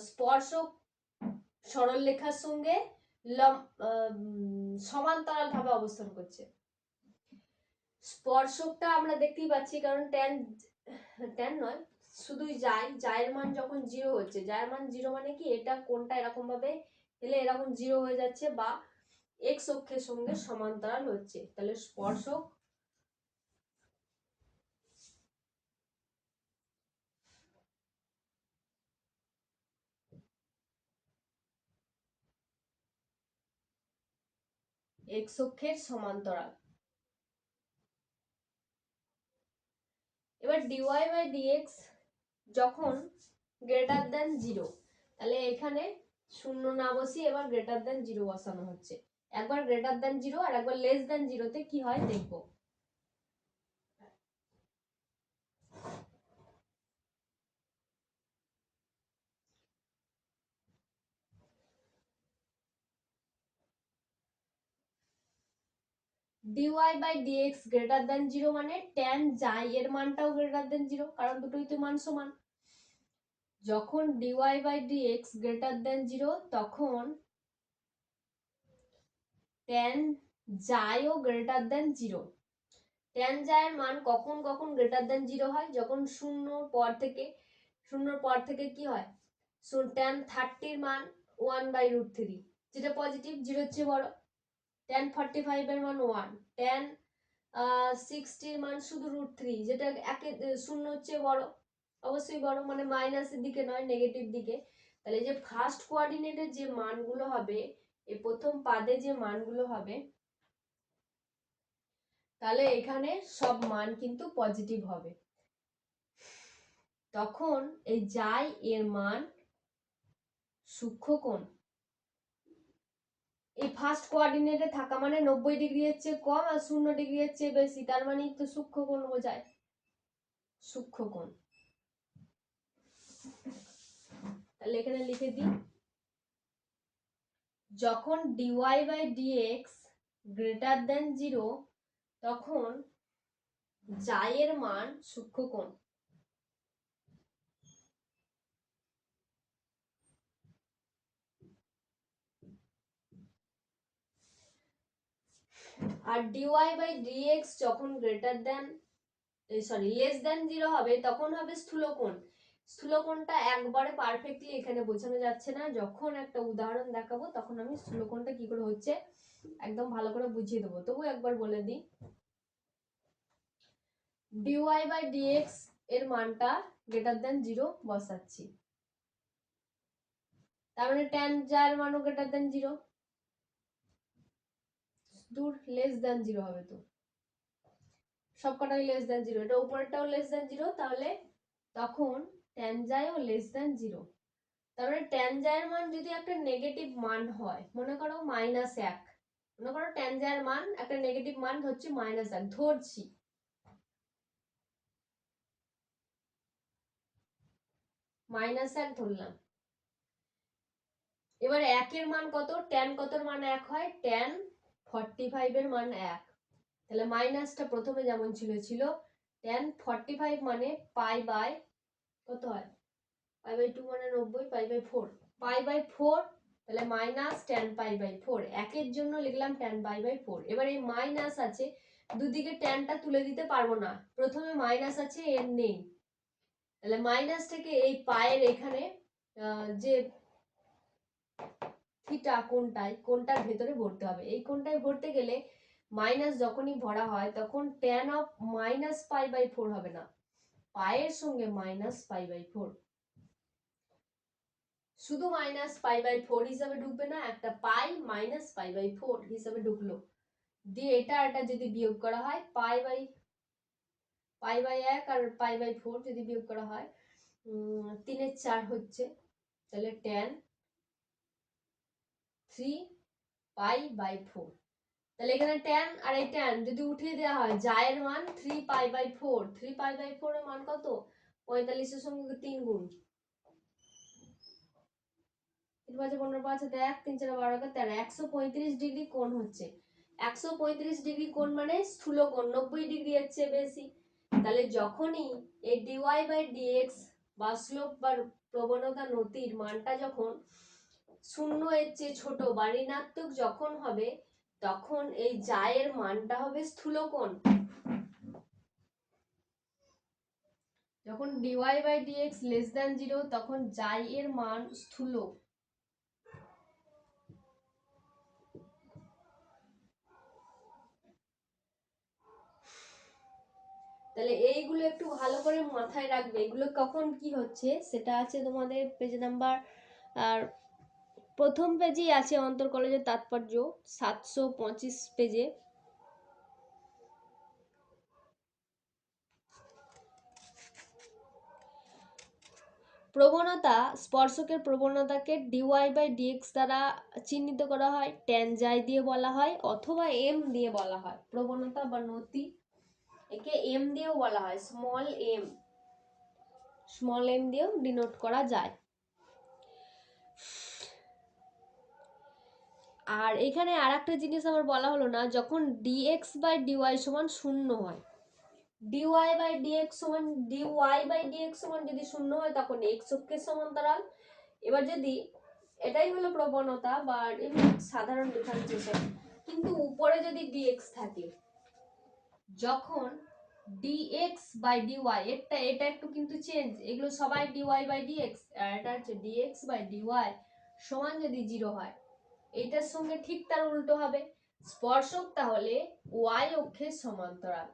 স্পর্শক সরলরেখার সঙ্গে সমান্তরাল ভাবে অবস্থান করছে। স্পর্শকটা আমরা দেখতেই পাচ্ছি, কারণ ট্যান ট্যান নয়, শুধুই জায়ের মান যখন 0 হচ্ছে, জায়ের মান 0 মানে কি? এটা কোনটা এরকম ভাবে হেলে এরকম 0 হয়ে যাচ্ছে বা এক্স অক্ষের সঙ্গে সমান্তরাল হচ্ছে, তাহলে স্পর্শক এক্স অক্ষের সমান্তরাল। এবার ডিওয়াই বাই ডিএক্স যখন গ্রেটার দেন 0, তাহলে এখানে শূন্য না বসিয়ে এবার গ্রেটার দেন 0 বসানো হচ্ছে। একবার গ্রেটার দেন 0 আর একবার লেস দেন 0 তে কি হয় দেখবো। Dy by dx greater than 0 মানে ট্যান জাই এর মানটাও গ্রেটার দেন 0, কারণ দুটোই তো মান সমান। যখন dy by dx greater than 0, তখন ট্যান জাইও গ্রেটার দেন 0। ট্যান জাইয়ের মান কখন কখন গ্রেটার দেন 0 হয়? যখন শূন্যর পর থেকে কি হয়? ট্যান 30 এর মান 1/√3, যেটা পজিটিভ, 0 এর চেয়ে বড়। ট্যান 45 এর মান 1, ট্যান 60 এর মান শুধু √3, যেটা শূন্য হচ্ছে বড়, অবশ্যই বড়, মানে মাইনাসের দিকে নয়, নেগেটিভ দিকে। তাহলে যে ফার্স্ট কোঅর্ডিনেটের যে মানগুলো হবে, এই প্রথম পাদে যে মানগুলো হবে, তাহলে এখানে সব মান কিন্তু পজিটিভ হবে। তখন এই জাই এর মান সূক্ষ্মকোণ, এই ফার্স্ট কোঅর্ডিনেটে থাকা মানে 90 ডিগ্রি এর চেয়ে কম আর 0 ডিগ্রি এর চেয়ে বেশি, তার মানে তো সূক্ষ্মকোণ বোঝায়, সূক্ষ্মকোণ। তাহলে এখানে লিখে দিই, যখন dy by dx greater than 0, তখন জাইয়ের মান সূক্ষ্মকোণ। আর ডিওয়াই বাই ডিএক্স যখন গ্রেটার দেন লেস দেন 0 হবে, তখন হবে স্থূলকোণ। স্থূলকোণটা একবারে পারফেক্টলি এখানে বোঝানো যাচ্ছে না, যখন একটা উদাহরণ দেখাবো তখন আমি স্থূলকোণটা কি করে হচ্ছে একদম ভালো করে বুঝিয়ে দেবো। তবু একবার বলে দিই, ডিওয়াই বাই ডিএক্স এর মানটা গ্রেটার দেন 0 বসাচ্ছি, তার মানে ট্যান যার মানও গ্রেটার দেন 0, দূর লেস দেন 0 হবে, তো সবকটাই লেস দেন 0, এটা উপরেরটাও লেস দেন 0, তাহলে তখন ট্যান যাইও লেস দেন 0। তারপরে ট্যান জায়ের মান যদি একটা নেগেটিভ মান হয়, মনে করো -1, মনে করো ট্যান জায়ের মান একটা নেগেটিভ মান হচ্ছে -1 ধরছি, -1 ধরলাম। এবার 1 এর মান কত? ট্যান কতর মান 1 হয়? ট্যান 45 এর মান 1, তাহলে মাইনাসটা প্রথমে যেমন ছিল ট্যান 45 মানে পাই বাই কত হয়? পাই বাই 2 মানে 90, পাই বাই 4, পাই বাই 4 তাহলে মাইনাস ট্যান পাই বাই 4, একের জন্য লিখলাম ট্যান পাই বাই 4। এবার এই মাইনাস আছে, দুদিকে ট্যানটা তুলে দিতে পারবো না, প্রথমে মাইনাস আছে এর নেই, তাহলে মাইনাস থেকে এই পায়ের এখানে যে থিটা কোনটার ভেতরে ভরতে হবে, এই কোনটায় ভরতে গেলে মাইনাস যখনই ভরা হয় তখন tan of minus pi by 4 হবে না, পায়ের সঙ্গে মাইনাস পাই বাই 4, শুধু মাইনাস পাই বাই 4 হিসাবে ঢুকবে না, একটা পাই মাইনাস পাই বাই 4 হিসাবে ঢুকলো, দিয়ে এটা যদি বিয়োগ করা হয় pi by 1 R pi by 4 যদি বিয়োগ করা হয় 3 এর 4 হচ্ছে, তাহলে ট্যান 3 পাই বাই 4। তাহলে এখানে ট্যান আর এই ট্যান যদি উঠিয়ে দেওয়া হয়, জায়ের মান 3 পাই বাই 4, 3 পাই বাই 4 এর মান কত, 45 এর সঙ্গে 3 গুণ, 3 5 15 5 দেখ 3 4 12 13, 135 ডিগ্রি কোণ হচ্ছে, 135 ডিগ্রি কোণ মানে স্থূল কোণ, 90 ডিগ্রি এর চেয়ে বেশি। তাহলে যখনই এই ডিওয়াই বাই ডিএক্স বা স্লোপ বা প্রবণতা নতির মানটা যখন 0 এর চেয়ে ছোট বা ঋণাত্মক যখন হবে, তখন এই জায়ের মানটা হবে স্থূল কোণ। যখন dy by dx less than 0 তখন জাই এর মান স্থূল। তাহলে এইগুলো একটু ভালো করে মাথায় রাখবে, এগুলো কখন কি হচ্ছে সেটা আছে তোমাদের পেজ নাম্বার আর প্রথম পেজেই আছে, অন্তর কলেজের তাৎপর্য 725 পেজে। প্রবণতা, স্পর্শকের প্রবণতাকে ডিওয়াই বাই ডিএক্স দ্বারা চিহ্নিত করা হয়, ট্যান জাই দিয়ে বলা হয় অথবা এম দিয়ে বলা হয়, প্রবণতা বা নতি একে এম দিয়েও বলা হয়, স্মল এম দিয়েও ডিনোট করা যায়। আর এখানে আর একটা জিনিস আমার বলা হলো না, যখন ডিএক্স বাই ডিওয়াই সমান 0 হয়, ডিওয়াই বাই ডিএক্স সমান যদি 0 হয় তখন এক্স অক্ষের সমান্তরাল। এবার যদি এটাই হলো প্রবণতা বা সাধারণ ডিফারেন্সিয়েশন, কিন্তু উপরে যদি ডিএক্স থাকে, যখন ডিএক্স বাই ডিওয়াই এটা একটু কিন্তু চেঞ্জ, এগুলো সবাই ডিওয়াই বাই ডিএক্স, আর এটা হচ্ছে ডিএক্স বাই ডিওয়াই সমান যদি 0 হয়, এটার সঙ্গে ঠিক তার উল্টো হবে, স্পর্শক তাহলে ওয়াই অক্ষের সমান্তরাল,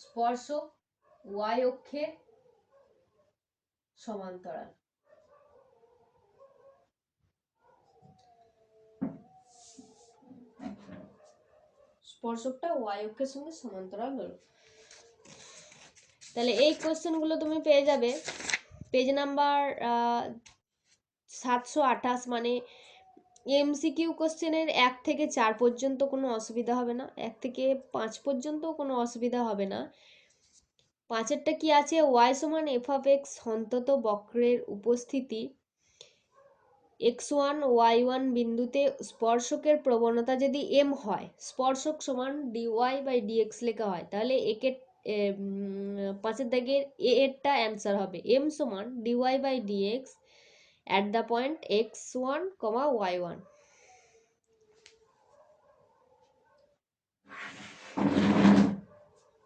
স্পর্শক ওয়াই অক্ষের সমান্তরাল। স্পর্শকটা ওয়াই অক্ষের সঙ্গে সমান্তরাল হলো। তাহলে এই কোশ্চেনগুলো তুমি পেয়ে যাবে পেজ নাম্বার 728, মানে এমসিকিউ কোশ্চেনের 1 থেকে 4 পর্যন্ত কোনো অসুবিধা হবে না, 1 থেকে 5 পর্যন্ত কোনো অসুবিধা হবে না। 5এরটা কি আছে, ওয়াই সমান এফ অফ এক্স অন্তত বক্রের উপস্থিতি x1 y1 বিন্দুতে স্পর্শকের প্রবণতা যদি m হয়, স্পর্শক সমান dy বাই dx লেখা হয়, তাহলে একে 5এর দাগের এ এরটা অ্যান্সার হবে, m সমান dy by dx at the point x1, y1।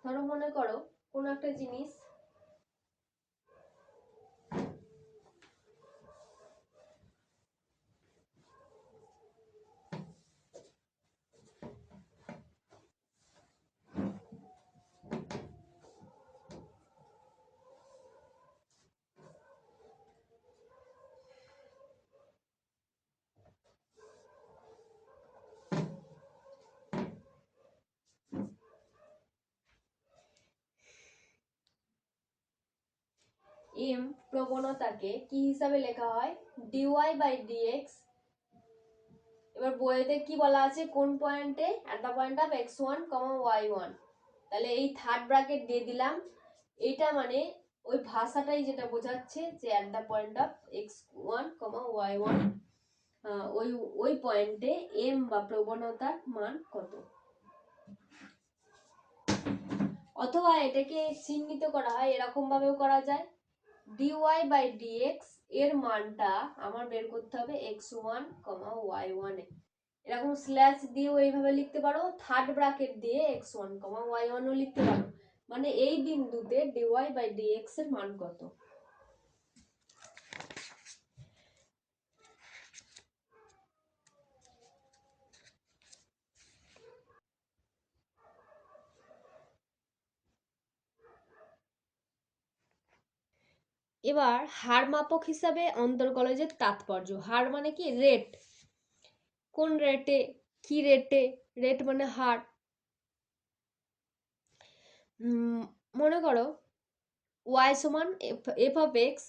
ধরো মনে করো কোনো একটা জিনিস m প্রবণতাকে কি হিসাবে লেখা হয়, dy বাই dx, এবার বইতে কি বলা আছে, কোন পয়েন্টে, at the point of x1, y1, তাহলে এই থার্ড ব্র্যাকেট দিয়ে দিলাম, এটা মানে ওই ভাষাটাই যেটা বোঝাচ্ছে যে at the point of x1, y1 ওই ওই পয়েন্টে m বা প্রবণতার মান কত। অথবা এটাকে চিহ্নিত করা হয় এরকম ভাবেও করা যায়, dy বাই dx এর মানটা আমার বের করতে হবে x1, y1 এ। এরকম স্ল্যাশ দিয়েও এইভাবে লিখতে পারো, থার্ড ব্র্যাকেট দিয়ে x1, y1 ও লিখতে পারো। মানে এই বিন্দুতে dy/dx এর মান কত। এবার হার মাপক হিসাবে অন্তর্কলজের তাৎপর্য। হার মানে কি? রেট। কোন রেটে, কি রেটে, রেট মানে হার। মনে করো y সমান f অফ এক্স,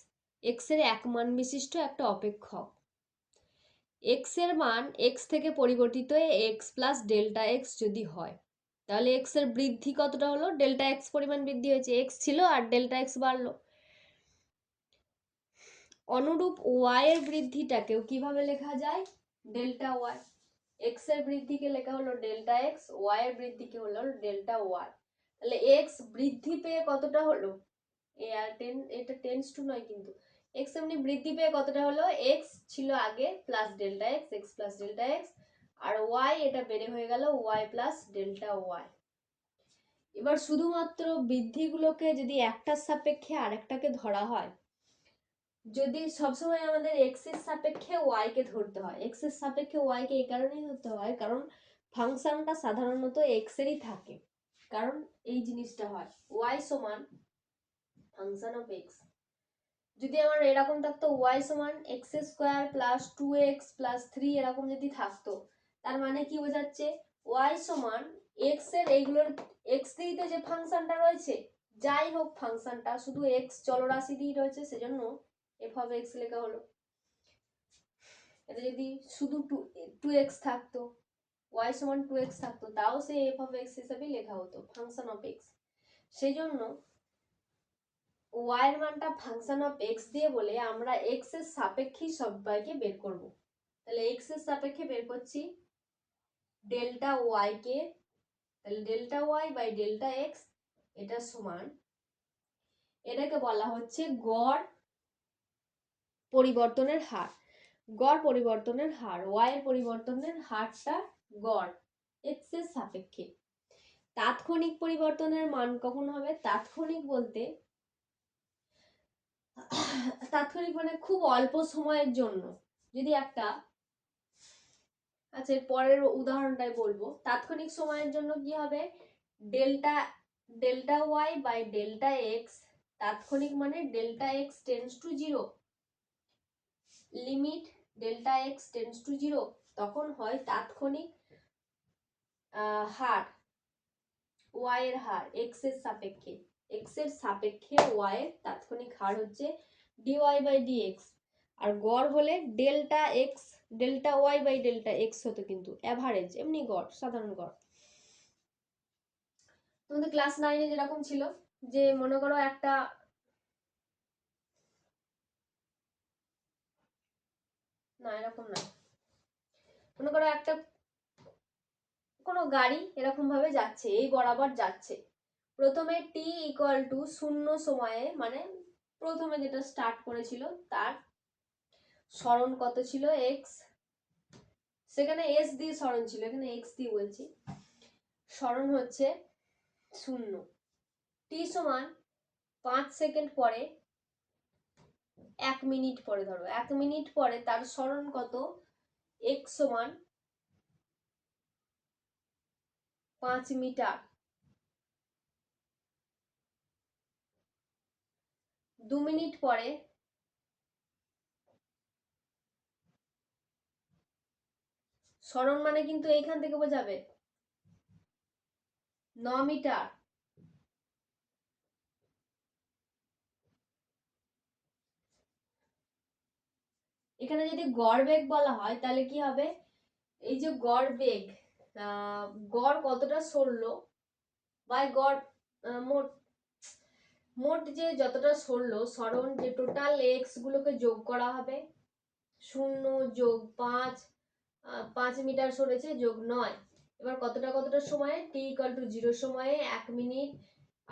এক্স এর এক মান বিশিষ্ট একটা অপেক্ষক। এক্স এর মান এক্স থেকে পরিবর্তিত হয়ে এক্স প্লাস ডেল্টা এক্স যদি হয়, তাহলে এক্স এর বৃদ্ধি কতটা হলো? ডেল্টা এক্স পরিমাণ বৃদ্ধি হয়েছে, এক্স ছিল আর ডেল্টা এক্স বাড়লো। অনুরূপ ওয়াই এর বৃদ্ধিটাকেও কিভাবে লেখা যায়? Delta Y. এক্স এর বৃদ্ধিকে লেখা হলো ডেল্টা এক্স, ওয়াই এর বৃদ্ধিকে হলো ডেল্টা ওয়াই। তাহলে এক্স বৃদ্ধি পেয়ে কতটা হলো? এটা টেন্স টু নয় কিন্তু, এক্স এমনি বৃদ্ধি পেয়ে কতটা হলো? এক্স ছিল আগে plus delta X, X plus delta X, আর ওয়াই এটা বেড়ে হয়ে গেল ওয়াই প্লাস ডেল্টা ওয়াই। এবার শুধুমাত্র বৃদ্ধিগুলোকে যদি একটার সাপেক্ষে আরেকটাকে ধরা হয়, যদি সবসময় আমাদের এক্স এর সাপেক্ষে ওয়াই কে ধরতে হয়। এক্স এর সাপেক্ষে ওয়াই কে এই কারণেই ধরতে হয় কারণ ফাংশনটা সাধারণত এক্স এরই থাকে, কারণ এই জিনিসটা হয় ওয়াই সমান ফাংশন অফ এক্স। যদি আমার এরকম থাকতো ওয়াই সমান x square plus 2x plus 3 এরকম যদি থাকতো, তার মানে কি বোঝাচ্ছে? ওয়াই সমান এক্স এর এইগুলোর এক্স দিয়েই তো যে ফাংশনটা রয়েছে, যাই হোক ফাংশনটা শুধু এক্স চলরাশি দিয়ে রয়েছে, সেজন্য এফ অফ এক্স লেখা হলো। এটা যদি শুধু 2x থাকতো, y সমান 2x থাকতো, তাও সে এফ অফ এক্স হিসেবে লেখা হতো, ফাংশন অফ এক্স। সেই জন্য y এর মানটা ফাংশন অফ এক্স দিয়ে বলে আমরা x এর সাপেক্ষে সবাইকে বের করব। তাহলে x এর সাপেক্ষে বের করছি ডেল্টা y কে, তাহলে delta y by delta x, এটা সমান, এটাকে বলা হচ্ছে গড় পরিবর্তনের হার। গড় পরিবর্তনের হার, y এর পরিবর্তনের হারটা গড় x এর সাপেক্ষে। তাৎক্ষণিক পরিবর্তনের মান কখন হবে? তাৎক্ষণিক বলতে, তাৎক্ষণিক মানে খুব অল্প সময়ের জন্য যদি একটা, আচ্ছা পরের উদাহরণটাই বলবো। তাৎক্ষণিক সময়ের জন্য কি হবে? Delta delta Y by delta x, তাৎক্ষণিক মানে delta x tends to zero, limit delta x tends to zero, তখন হয় তাৎক্ষণিক হার, ওয়াই এর হার এক্স এর সাপেক্ষে, এক্স এর সাপেক্ষে ওয়াই এর তাৎক্ষণিক হার হচ্ছে ডিওয়াই বাই ডিএক্স। আর গড় হলে delta x delta Y by delta x হতো, কিন্তু অ্যাভারেজ এমনি গড়, সাধারণ গড়। তোমাদের ক্লাস 9-এ যেরকম ছিল যে মনে করো একটা, না এরকম না, মনে করো একটা কোনো গাড়ি এরকম ভাবে যাচ্ছে, এই বরাবর যাচ্ছে। প্রথমে টি ইকুয়াল টু 0 সময়ে, মানে প্রথমে যেটা স্টার্ট করেছিল তার সরণ কত ছিল? এক্স, সেখানে এস দিয়ে সরণ ছিল, এখানে এক্স দিয়ে বলছি। সরণ হচ্ছে 0, টি সমান 5 সেকেন্ড পরে, 1 মিনিট পরে, ধরো 1 মিনিট পরে তার সরণ কত? এক্স সমান 5 মিটার। 2 মিনিট পরে সরণ মানে কিন্তু এইখান থেকে বোঝাবে 9 মিটার। এখানে যদি গড় বেগ বলা হয় তাহলে কি হবে? এই যে গড় বেগ, গড় কতটা সরলো বাই গড়, মোট মোট যে যতটা সরলো সরণ, যে টোটাল এক্স গুলোকে যোগ করা হবে, 0 যোগ 5, 5 মিটার সরেছে যোগ 9, এবার কতটা কতটা সময়ে? টি ইকুয়াল টু 0 সময়ে 1 মিনিট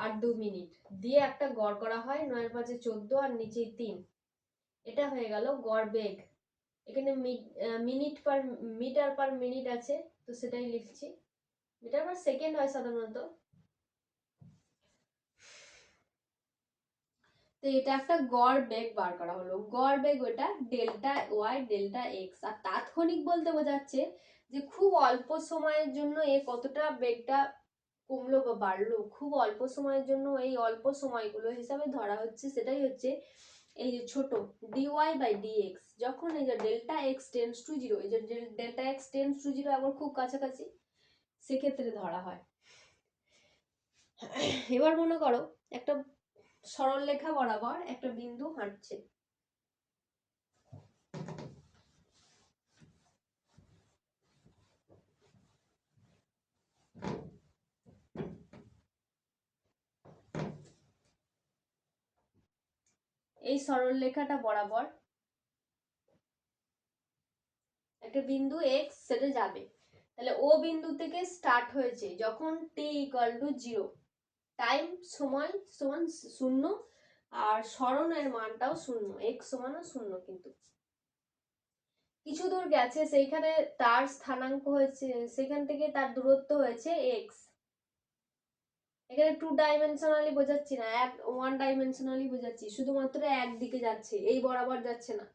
আর 2 মিনিট দিয়ে একটা গড় করা হয়, 9 এর 5-এ 14 আর নিচে 3, এটা হয়ে গেল গড় বেগ। এখানে মিটার পার মিনিট আছে, তো সেটাই লিখছি। মিটার পার সেকেন্ড হয় সাধারণত। তো এটা একটা গড় বেগ বার করা হলো। গড় বেগ ওটা ডেল্টা ওয়াই ডেল্টা এক্স। আর তাৎক্ষণিক বলতে বোঝাচ্ছে যে খুব অল্প সময়ের জন্য এ কতটা বেগটা কমলো বা বাড়লো, খুব অল্প সময়ের জন্য এই অল্প সময়গুলো হিসাবে ধরা হচ্ছে। সেটাই হচ্ছে এই যে ছোট ডিওয়াই বাই ডিএক্স। যখন এই যে delta x tends to zero, এই যে delta x tends to zero আবার খুব কাছাকাছি, সেক্ষেত্রে ধরা হয়। এবার মনে করো একটা সরল রেখা বরাবর একটা বিন্দু হাঁটছে। এই সরল রেখাটা বরাবর একটা বিন্দু এক্স সেটা যাবে। তাহলে ও বিন্দু থেকে স্টার্ট হয়েছে যখন T equal to zero, time সময় সমান শূন্য, আর সরণের মানটাও শূন্য, এক্স সমানও শূন্য। কিন্তু কিছু দূর গেছে, সেইখানে তার স্থানাঙ্ক হয়েছে, সেখান থেকে তার দূরত্ব হয়েছে এক্স। এখানে টু ডাইমেনশনালি বোঝাচ্ছি না, ওয়ান ডাইমেনশনালি বোঝাচ্ছি। শুধুমাত্র একদিকে যাচ্ছে, এই বরাবর যাচ্ছে না,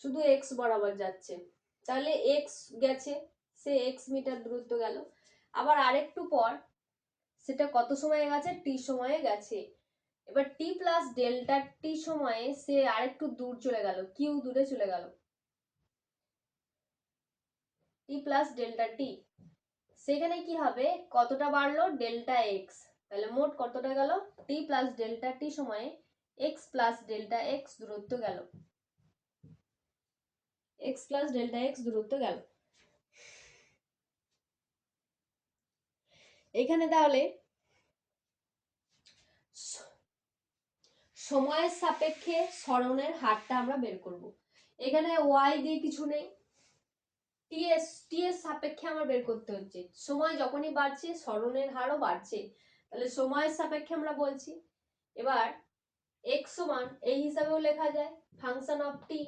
শুধু এক্স বরাবর যাচ্ছে। তাহলে এক্স গেছে, সে এক্স মিটার দূরত্ব গেল। আবার আরেকটু পর সেটা কত সময়ে গেছে, টি সময়ে গেছে। এবার টি প্লাস ডেল্টা টি সময়ে সে আরেকটু দূর চলে গেল, কিউ দূরে চলে গেল। টি প্লাস ডেল্টা টি, সেখানে কি হবে, কতটা বাড়লো, ডেল্টা এক্স। তাহলে মোট কতটা গেল, টি প্লাস ডেল্টা টি সময়ে এক্স প্লাস ডেল্টা এক্স দূরত্ব গেল, এক্স প্লাস ডেল্টা এক্স দূরত্ব গেল। এখানে তাহলে সময়ের সাপেক্ষে সরণের হারটা আমরা বের করব। এখানে ওয়াই দিয়ে কিছু নেই, টি এর সাপেক্ষে আমার বের করতে হচ্ছে। সময় যখনই বাড়ছে সরণের হারও বাড়ছে, তাহলে সময়ের সাপেক্ষে আমরা বলছি। এবার এক্স সমান এই হিসাবেও লেখা যায়, ফাংশন অফ টি,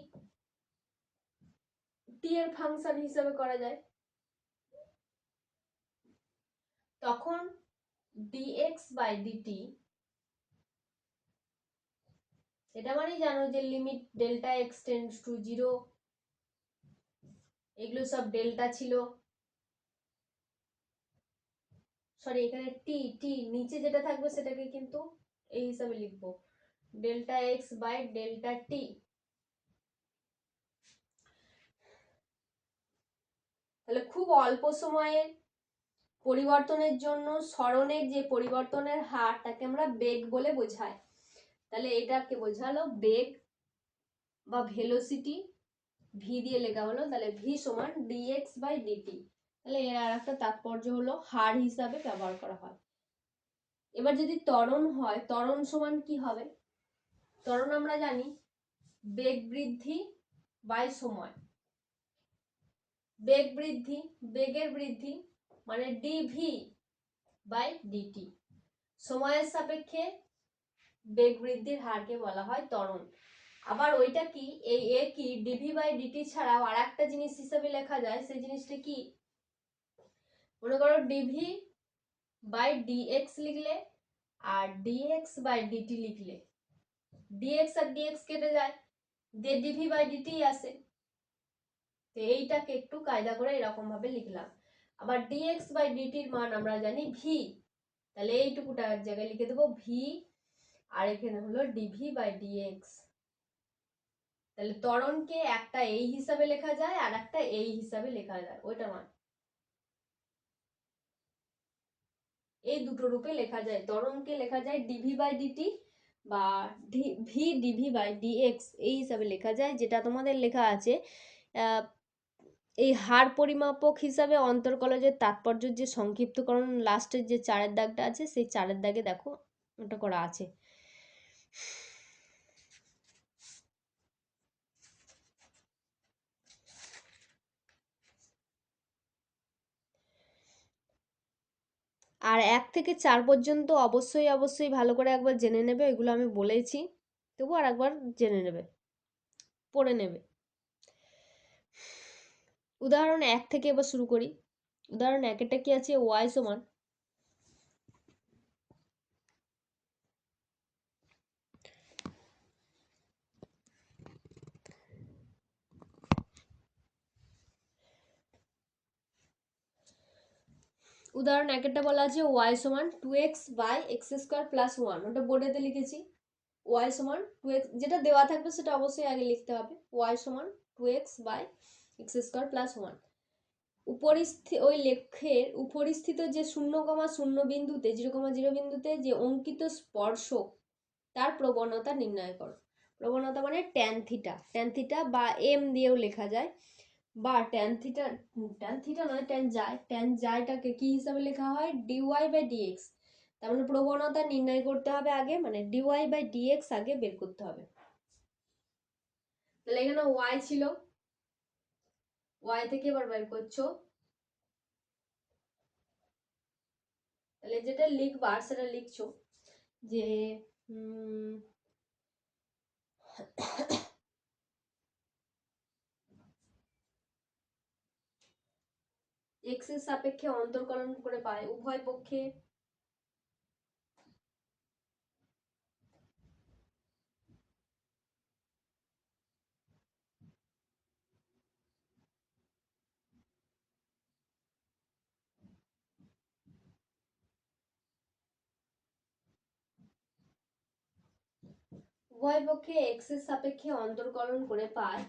টি এর ফাংশন হিসাবে করা যায়। তখন dx বাই dt, এটা মানেই জানো যে limit delta x tends to zero, এগুলো সব ডেল্টা ছিল। সরি, এখানে টি টি নিচে যেটা থাকবে সেটাকে কিন্তু এই হিসাবে লিখবো, ডেল্টা এক্স বাই ডেল্টা টি। তাহলে খুব অল্প সময়ের পরিবর্তনের জন্য সরণের যে পরিবর্তনের হার তাকে আমরা বেগ বলে বোঝাই। তাহলে এটাকে বোঝালো বেগ বা ভেলোসিটি, ভি দিয়ে লেখা হলো। তাহলে ভি সমান ডিএক্স বাই ডিটি। তাহলে এর আর একটা তাৎপর্য হলো হার হিসাবে ব্যবহার করা হয়। এবার যদি ত্বরণ হয়, ত্বরণ সমান কি হবে, ত্বরণ আমরা জানি বেগ বৃদ্ধি বাই সময়। বেগ বৃদ্ধি, বেগের বৃদ্ধি মানে ডিভি বাই ডিটি। সময়ের সাপেক্ষে বেগ বৃদ্ধির হারকে বলা হয় ত্বরণ। আবার ওইটা কি, এই এ কি ডিভি বাই ডিটি ছাড়াও আর একটা জিনিস হিসেবে লেখা যায়, সেই জিনিসটা কি, মনে করো ডিভি বাই ডিএক্স লিখলে আর ডিএক্স বাই ডিটি লিখলে, ডিএক্স আর ডিএক্স কেটে যায়, দিয়ে ডিভি বাই ডিটি আসে। তো এইটাকে একটু কায়দা করে এরকম ভাবে লিখলাম। আবার ডিএক্স বাই ডিটির মান আমরা জানি ভি, তাহলে এইটুকুটার জায়গায় লিখে দেবো ভি, আর এখানে হলো ডিভি বাই ডিএক্স। তাহলে ত্বরণকে একটা এই হিসাবে লেখা যায় আর একটা এই হিসাবে লেখা যায়, ওইটা মান এই দুটো রূপে লেখা যায়। ত্বরণকে লেখা যায় ডিভি বাই ডিটি বা ভি ডিভি বাই ডিএক্স এই হিসাবে লেখা যায়, যেটা তোমাদের লেখা আছে এই হার পরিমাপক হিসাবে অন্তর্কলজের তাৎপর্যের যে সংক্ষিপ্তকরণ লাস্টের যে চারের দাগটা আছে, সেই চারের দাগে দেখো ওটা করা আছে। আর 1 থেকে 4 পর্যন্ত অবশ্যই অবশ্যই ভালো করে একবার জেনে নেবে, এগুলো আমি বলেছি, তবু আর একবার জেনে নেবে। পড়ে নেবে। উদাহরণ 1 থেকে এবার শুরু করি। উদাহরণ 1-এরটা কি আছে, y সমান উদাহরণ 1-এরটা বলা আছে y সমান 2x by x square plus 1, ওটা বোর্ডেতে লিখেছি। y সমান 2x, যেটা দেওয়া থাকবে সেটা অবশ্যই আগে লিখতে হবে। y সমান 2x by x square plus 1। ওই লেখের উপরিস্থিত যে 0,0 বিন্দুতে 0,0 বিন্দুতে যে অঙ্কিত স্পর্শক তার প্রবণতা নির্ণয় করো। প্রবণতা মানে ট্যান থিটা বা এম দিয়েও লেখা যায়, বা ট্যান থিটা নয়, ট্যান যায়টাকে কি হিসাবে লেখা হয়, ডিওয়াই বাই ডিএক্স। তার মানে প্রবণতা নির্ণয় করতে হবে আগে, মানে ডিওয়াই বাই ডিএক্স আগে বের করতে হবে। তাহলে এখানে ওয়াই ছিল, ওয়াই থেকে এবার বের করছো, তাহলে যেটা লিখবা সেটা লিখছো যে এক্স এর সাপেক্ষে অন্তর্কলন করে পায় উভয় পক্ষে এক্স এর সাপেক্ষে অন্তর্কলন করে পায়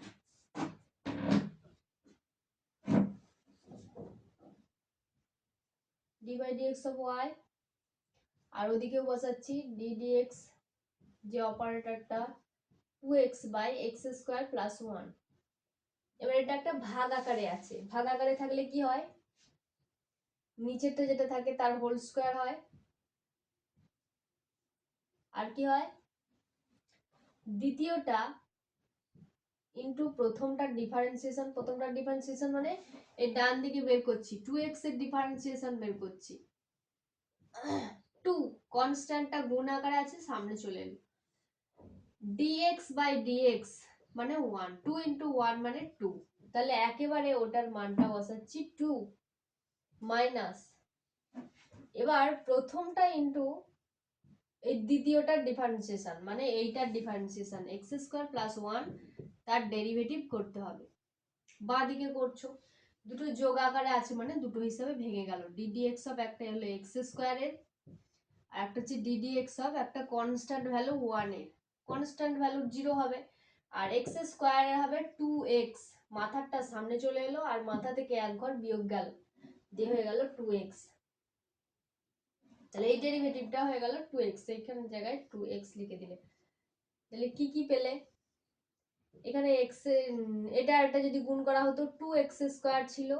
D by D X of Y, আর ওদিকেও বসাচ্ছি ডি ডিএক্স, যে অপারেটরটা 2x by x square plus 1। এবার এটা একটা ভাগ আকারে আছে, ভাগ আকারে থাকলে কি হয়, নিচেরটা যেটা থাকে তার হোল স্কোয়ার হয়, আর কি হয়, দ্বিতীয়টা ইন্টু প্রথমটার ডিফারেন্সিয়েশন মানে এই ডান দিকে বের করছি 2x এর ডিফারেন্সিয়েশন বের করছি, 2 কনস্ট্যান্টটা গুণ আকারে আছে সামনে চলে এলো, dx বাই dx মানে 1, 2 ইন্টু 1 মানে 2, তাহলে একেবারে ওটার মানটা বসাচ্ছি 2 মাইনাস, এবার প্রথমটা ইন্টু এই দ্বিতীয়টার ডিফারেন্সিয়েশন মানে এইটার ডিফারেন্সিয়েশন এক্স স্কোয়ার প্লাস 1, তার ডেরিভেটিভ করতে হবে। বাঁ দিকে করছো, দুটো যোগ আকারে আছে মানে দুটো হিসাবে ভেঙে গেল, ডিডিএক্স অফ একটা হলো এক্স স্কোয়ারের, আর একটা হচ্ছে ডিডিএক্স অফ একটা কনস্ট্যান্ট ভ্যালু 1 এর, কনস্ট্যান্ট ভ্যালু 0 হবে, আর এক্স স্কোয়ারের হবে 2x, মাথারটা সামনে চলে এলো আর মাথা থেকে এক ঘর বিয়োগ গেল, দিয়ে হয়ে গেল 2x। তাহলে এই ডেরিভেটিভটা হয়ে গেল 2x, এইখানে জায়গায় 2x লিখে দিলে। তাহলে কি কি পেলে, এখানে x এটা যদি গুণ করা হতো 2x স্কয়ার ছিল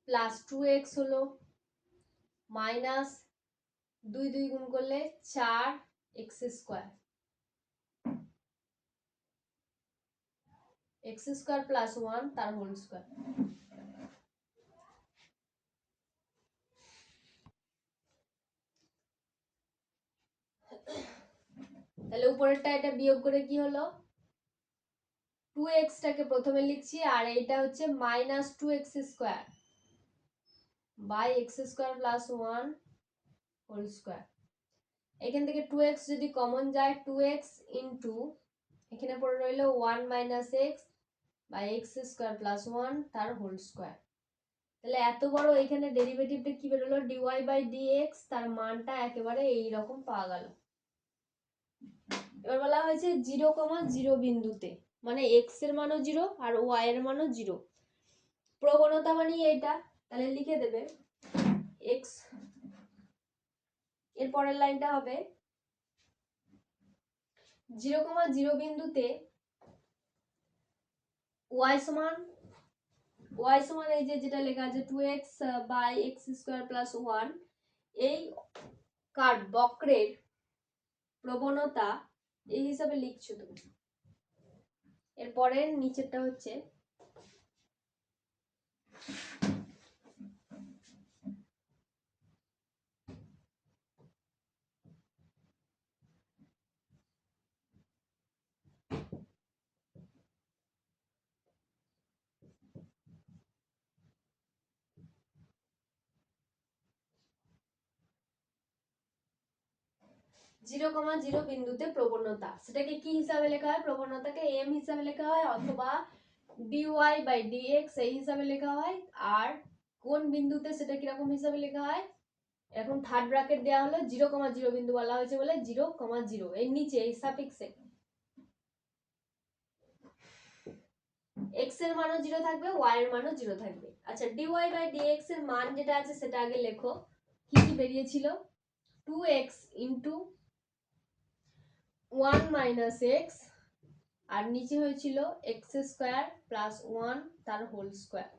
প্লাস 2x হলো মাইনাস 2 2 গুণ করলে 4x square, x square plus 1 তার হোল স্কয়ার। তাহলে উপরেরটা এটা বিয়োগ করে কি হলো, 2x টাকে প্রথমে লিখছি আর এইটা হচ্ছে minus 2x square by x square plus 1 whole square. এখান থেকে 2x যদি কমন যায় 2x ইন্টু এখানে পড়ে রইল 1 minus x by x square plus 1 তার হোল স্কোয়ার। তাহলে এত বড় এখানে ডেরিভেটিভটা কি বেরোলো, ডিওয়াই বাই ডিএক্স, তার মানটা একেবারে এইরকম পাওয়া গেল। এবার বলা হয়েছে 0,0 বিন্দুতে, মানে এক্স এর মানও 0 আর ওয়াই এর মানও 0, প্রবণতা মানে এইটা, তাহলে লিখে দেবে এক্স, এর পরের লাইনটা হবে 0,0 বিন্দুতে ওয়াই সমান এই যে যেটা লেখা আছে 2x by x square plus 1, এই কার্ভ বক্রের প্রবণতা এই হিসাবে লিখছো তুমি। এরপরে নিচেরটা হচ্ছে 0,0 বিন্দুতে প্রবণতা, সেটাকে কি হিসাবে লেখা হয়? প্রবণতাকে এম হিসাবে লেখা হয়, অথবা dy/dx এই হিসাবে লেখা হয়। আর কোন বিন্দুতে সেটা কিরকম হিসাবে লেখা হয়? এখন থার্ড ব্র্যাকেট দেওয়া হলো 0,0 বিন্দু বলা হয়েছে বলে 0,0 এর নিচে এই সাফিক্সে x এর মানও 0 থাকবে, y এর মানও 0 থাকবে। আচ্ছা, dy/dx এর মান যেটা আছে সেটা আগে লেখো। কি কি বেরিয়েছিল? 2x ইন্টু 1 মাইনাস এক্স, আর নিচে হয়েছিল এক্স স্কোয়ার প্লাস 1 তার হোল স্কোয়ার।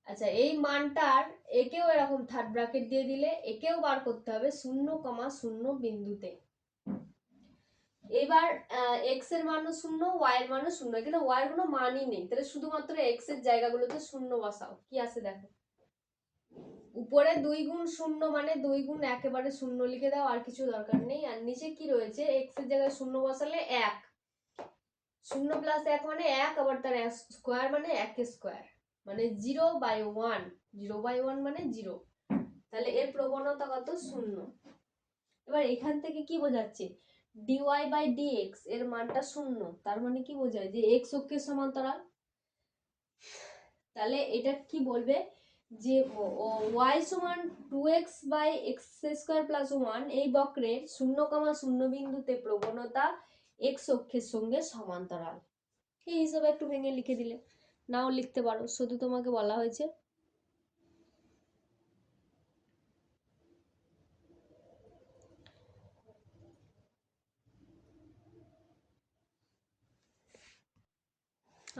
আচ্ছা, এই মানটার একেও এরকম থার্ড ব্র্যাকেট দিয়ে দিলে একেও বার করতে হবে 0,0 বিন্দুতে। এবার এক্স এর মানও 0, ওয়াই এর মানও 0, কিন্তু ওয়াই এর কোনো মানই নেই, তাহলে শুধুমাত্র এক্স এর জায়গাগুলোতে 0 বসাও। কি আছে দেখো, উপরে 2 গুণ 0 মানে 2 গুণ একেবারে 0 লিখে দাও, আর কিছু দরকার নেই। আর নিচে কি রয়েছে? এক্স এর জায়গায় 0 বসালে 1, 0 প্লাস 1 মানে 1, আবার তার স্কোয়ার মানে 1 স্কোয়ার, মানে 0/1, 0/1 মানে 0। তাহলে এর প্রবণতা কত? 0। এবার এখান থেকে কি বোঝাচ্ছে? dy/dx এর মানটা 0, তার মানে কি বোঝায়? যে x অক্ষের সমান্তরাল। তাহলে এটা কি বলবে? যে y সমান 2x/x² + 1 এই বক্রের 0,0 বিন্দুতে প্রবণতা x অক্ষের সঙ্গে সমান্তরাল। এই হিসাবে একটু ভেঙে লিখে দিলে, নাও লিখতে পারো, শুধু তোমাকে বলা হয়েছে।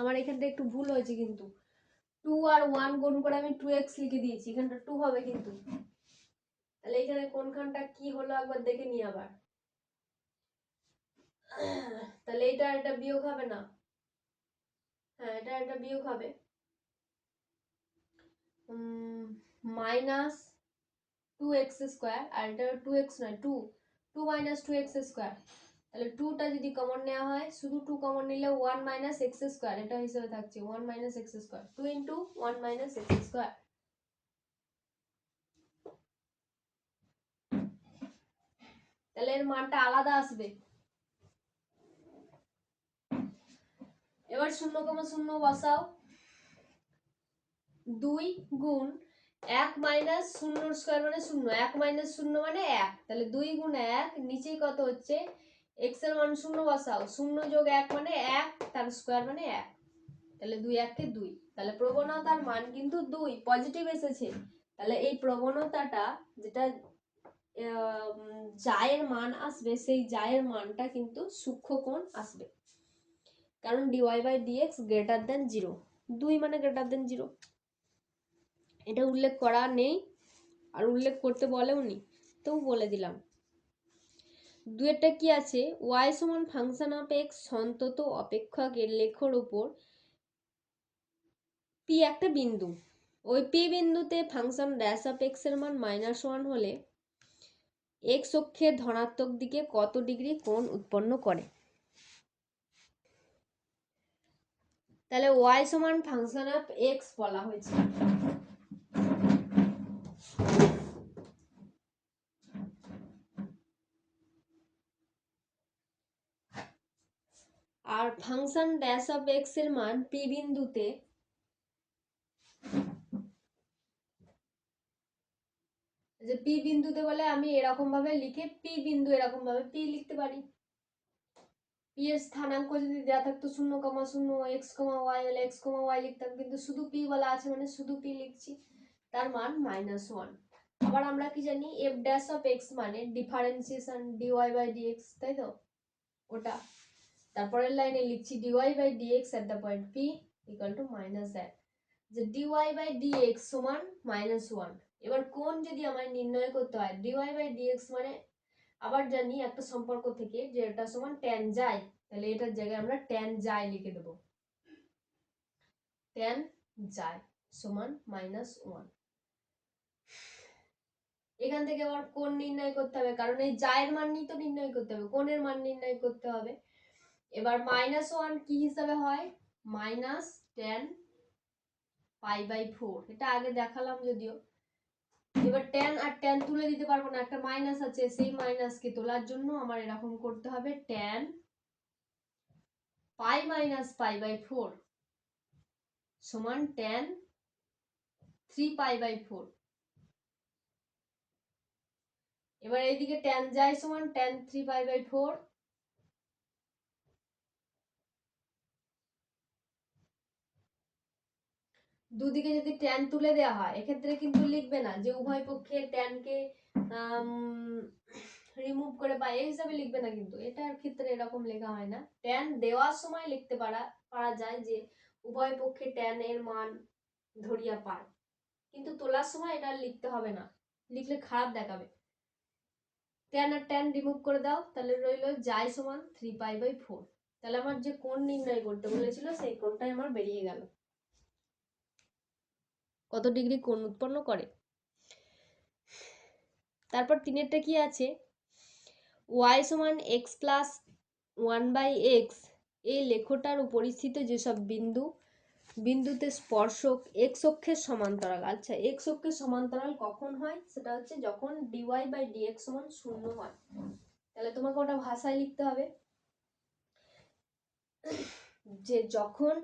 আমার এখানটা একটু ভুল হয়েছে, কিন্তু 2 আর 1 গুণ করে আমি 2x লিখে দিয়েছি, এখানটা 2 হবে কিন্তু। তাহলে এখানে কোনখানটা কি হলো একবার দেখে নি আবার। তাহলে এটা বিয়োগ হবে না? হ্যাঁ, এটা বিয়োগ হবে। -2x², আর এটা 2x নয়, 2 - 2x²। তাহলে 2টা যদি কমন নেওয়া হয়, শুধু 2 কমন নিলে 1 - x², এটা হিসেবে থাকছে 1 - x², 2 × 1 - x²। তাহলে এর মানটা আলাদা আসবে। এবার 0,0 বসাও। 2 গুণ 1 মাইনাস 0 স্কয়ার মানে 0, 1 মাইনাস 0 মানে 1, তাহলে 2 গুণ 1, নিচে কত হচ্ছে? x এর মান 0 বসাও, 0 যোগ 1 মানে 1, তার স্কয়ার মানে 1, তাহলে 2 1 কে 2। তাহলে প্রবণতার মান কিন্তু 2 পজিটিভ এসেছে। তাহলে এই প্রবণতাটা যেটা জায়ের মান আসবে, সেই জায়ের মানটা কিন্তু সূক্ষ্মকোণ আসবে, কারণ dy/dx গ্রেটার দেন 0, 2 মানে গ্রেটার দেন 0। এটা উল্লেখ করা নেই, আর উল্লেখ করতে বলেও নি, তো বলে দিলাম। দুয়েরটা কি আছে? y সমান ফাংশন অফ x সন্তত অপেক্ষকের লেখর উপর p একটা বিন্দু, ওই p বিন্দুতে ফাংশন ড্যাশ অফ x এর মান -1 হলে x অক্ষের ধনাত্মক দিকে কত ডিগ্রি কোণ উৎপন্ন করে। তাহলে y সমান ফাংশন অফ x বলা হয়েছে। আর ফাংশন ড্যাশ অফ x এর মান p বিন্দুতে যে p বিন্দুতে বলে আমি এরকম ভাবে লিখে p বিন্দু এরকম ভাবে p লিখতে পারি। p এর স্থানাঙ্ক যদি দেওয়া থাকতো 0,0 x, y হলে x, y লিখতাম, কিন্তু শুধু p বলা আছে মানে শুধু p লিখছি, তার মান -1। আবার আমরা কি জানি? f ড্যাশ অফ x মানে ডিফারেন্সিয়েশন dy/dx, তাই তো? ওটা তারপরের লাইনে লিখছি dy/dx at the point p equal to -1, যে dy/dx সমান -1। এবার কোণ যদি আমায় নির্ণয় করতে হয়, dy/dx মানে আবার জানি একটা সম্পর্ক থেকে যে এটা সমান tan যায়, তাহলে এটার জায়গায় আমরা tan যায় লিখে দেব, tan যায় সমান -1। এখান থেকে আবার কোণ নির্ণয় করতে হবে, কারণ এই জায়ের মান তো নির্ণয় করতে হবে, কোণের মান নির্ণয় করতে হবে। এবার -1 কি হিসাবে হয়? -tan π/4, এটা আগে দেখালাম যদিও। এবার tan আর tan তুলে দিতে পারবো না, একটা মাইনাস আছে, সেই মাইনাসকে তোলার জন্য আমার এরকম করতে হবে tan π - π/4 সমান tan 3π/4। এবার এইদিকে tan যায় সমান tan 3π/4। দুদিকে যদি tan তুলে দেওয়া হয়, এক্ষেত্রে কিন্তু লিখবে না যে উভয় পক্ষে ট্যানকে রিমুভ করে পাই এই হিসাবে লিখবে না, কিন্তু এটার ক্ষেত্রে এরকম লেখা হয় না। ট্যান দেওয়ার সময় লিখতে পারা যায় যে উভয় পক্ষে ট্যান এর মান ধরিয়া পায়, কিন্তু তোলার সময় এটা লিখতে হবে না, লিখলে খারাপ দেখাবে। ট্যান আর ট্যান রিমুভ করে দাও, তাহলে রইল যায় সমান 3π/4। তাহলে আমার যে কোণ নির্ণয় করতে বলেছিল সেই কোণটাই আমার বেরিয়ে গেল, কত ডিগ্রি কোণ উৎপন্ন করে। তারপর তিনেরটা কি আছে, y সমান x প্লাস 1/x, এই লেখটার উপরিস্থিত যেসব বিন্দুতে স্পর্শক x অক্ষের সমান্তরাল। আচ্ছা, x অক্ষের সমান্তরাল কখন হয়, সেটা হচ্ছে যখন dy/dx সমান 0 হয়। তাহলে তোমাকে ওটা ভাষায় লিখতে হবে যে যখন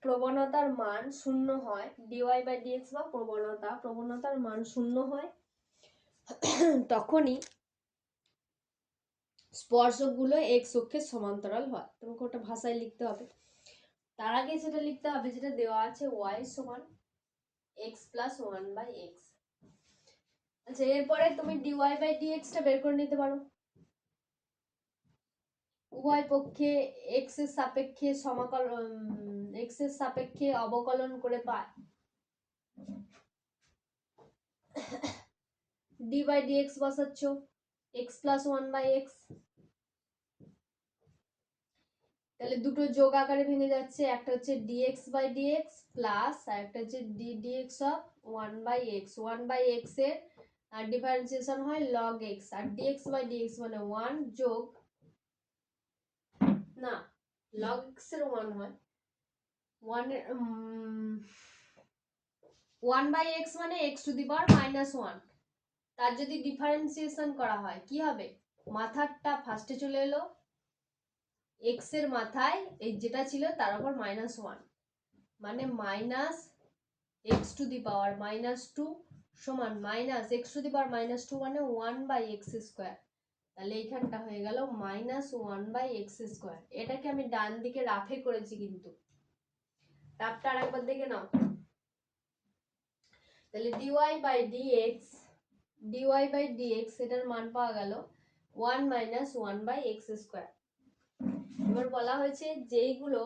প্রবণতার মান 0 হয়, dy/dx বা প্রবণতার মান 0 হয়, তখনই স্পর্শকগুলো x অক্ষের সমান্তরাল হয়। তোমাকে ওটা ভাষায় লিখতে হবে। তার আগে সেটা লিখতে হবে যেটা দেওয়া আছে y সমান x প্লাস 1/x। আচ্ছা, এরপরে তুমি dy/dx টা বের করে নিতে পারো। উভয় পক্ষে x এর সাপেক্ষে অবকলন করে পায় d/dx বসাচ্ছ x প্লাস 1/x, তাহলে দুটো যোগ আকারে ভেঙে যাচ্ছে, একটা হচ্ছে dx/dx প্লাস আর একটা হচ্ছে ddx অফ 1/x। 1/x এর ডিফারেন্সিয়েশন হয় log x, আর dx/dx মানে 1 যোগ না log x এর 1 হয়, 1/x মানে x টু দি পাওয়ার -1। তার যদি ডিফারেন্সিয়েশন করা হয় কি হবে, মাথারটা ফার্স্টে চলে এলো, x এর মাথায় এই যেটা ছিল তার উপর -1, মানে -x টু দি পাওয়ার -2 সমান -x টু দি পাওয়ার -2 মানে 1/x²। তাহলে এইখানটা হয়ে গেল -1/x²। এটাকে আমি ডান দিকে রাফে করেছি, কিন্তু রাফটা আরেকবার দেখে নাও। তাহলে dy/dx এটার মান পাওয়া গেল 1 - 1/x²। এবার বলা হয়েছে যেইগুলো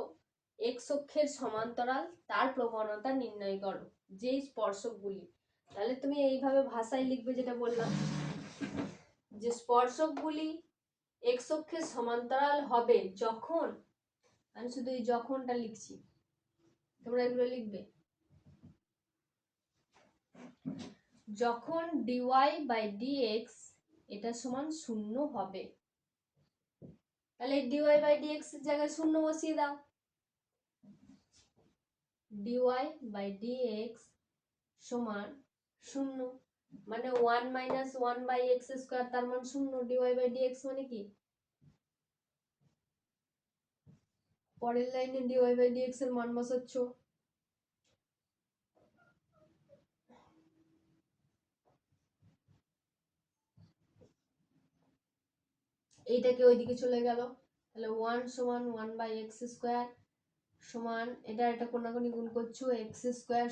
x অক্ষের সমান্তরাল তার প্রবণতা নির্ণয় করো, যেই স্পর্শকগুলি। তাহলে তুমি এইভাবে ভাষায় লিখবে যেটা বললাম, যে স্পর্শকগুলি x অক্ষের সমান্তরাল হবে যখন, আমি শুধু এই যখনটা লিখছি, তোমরা এগুলো লিখবে, যখন dy/dx এটা সমান 0 হবে। তাহলে dy/dx এর জায়গায় 0 বসিয়ে দাও, dy/dx সমান 0 মানে 1 - 1/x², তার মান 0। dy/dx মানে কি, পরের লাইনে dy/dx এর মান বসাচ্ছ, এইটাকে ওইদিকে চলে গেল, তাহলে 1 সমান 1/x² সমান এটা কোনাকুনি গুণ করছো, x²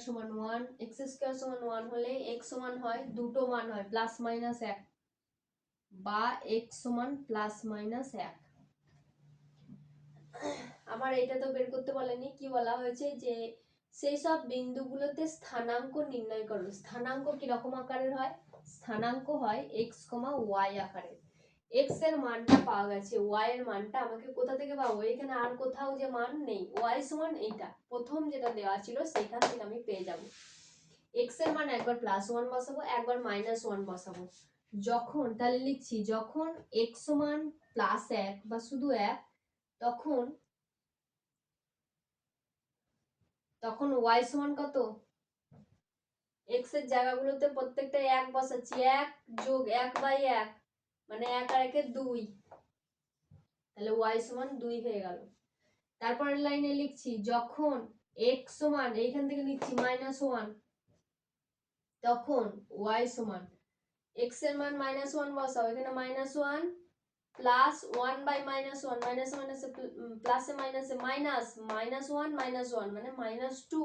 সমান 1, x² সমান 1 হলে x সমান হয় দুটো মান হয় +-1 বা x সমান +-1। আমার এটা তো বের করতে বলেনি, কি বলা হয়েছে যে সেই সব বিন্দুগুলোতে স্থানাঙ্ক নির্ণয় করো। স্থানাঙ্ক কি রকম আকারের হয়, স্থানাঙ্ক হয় x, y আকারের। x এর মানটা পাওয়া গেছে, y এর মানটা আমাকে কোথা থেকে পাবো, এখানে আর কোথাও যে মান নেই, y সমান এইটা প্রথম যেটা দেওয়া ছিল সেইখান থেকে আমি পেয়ে যাব। x এর মান একবার +1 বসাবো, একবার -1 বসাবো। যখন, তাহলে লিখছি, যখন x সমান +1 বা শুধু 1, তখন তখন ওয়াই সমান কত, এক্স এর জায়গাগুলোতে প্রত্যেকটা এক বসাচ্ছি, 1 যোগ 1/1 মানে 1 আর 1 2, তাহলে ওয়াই সমান 2 হয়ে গেল। তারপরের লাইনে লিখছি যখন এক্স সমান, এইখান থেকে লিখছি -1, তখন ওয়াই সমান, এক্স এর মান -1 বসাও, এখানে -1 প্লাস 1/-1, মাইনাস মাইনাসে প্লাসে মাইনাসে মাইনাস, -1 -1 মানে -2,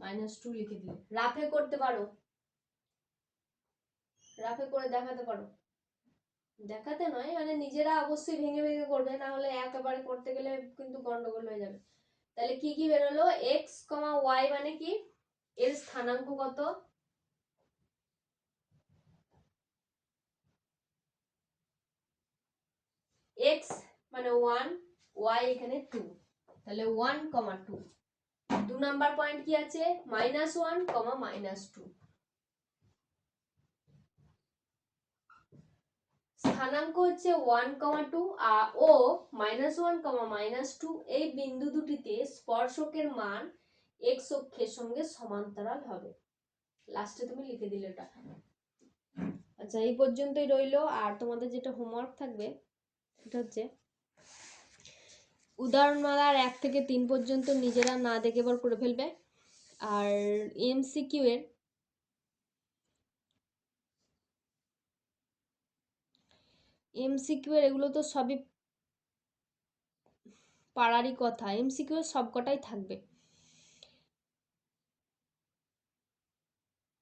-2 লিখে দিলে। রাফে করতে পারো, রাফে করে দেখাতে পারো, দেখাতে নয় মানে নিজেরা অবশ্যই ভেঙে ভেঙে করবে, না হলে একেবারে করতে গেলে কিন্তু গন্ডগোল হয়ে যাবে। তাহলে কি কি বেরোলো, এক্স কমা ওয়াই মানে কি, এর স্থানাঙ্ক কত, এক্স মানে 1, ওয়াই এখানে 2, তাহলে 1,2। 2 নাম্বার পয়েন্ট কি আছে, -1, -2। স্থানাঙ্ক হচ্ছে 1,2 ও -1, -2 এই বিন্দু দুটিতে স্পর্শকের মান এক্স অক্ষের সঙ্গে সমান্তরাল হবে। লাস্টে তুমি লিখে দিলে এটা। আচ্ছা এই পর্যন্তই রইলো। আর তোমাদের যেটা হোমওয়ার্ক থাকবে সেটা হচ্ছে উদাহরণমালার 1 থেকে 3 পর্যন্ত নিজেরা না দেখে এবার করে ফেলবে। আর এমসিকিউ এর এগুলো তো সবই পারারই কথা, এমসিকিউ এর সবকটাই থাকবে,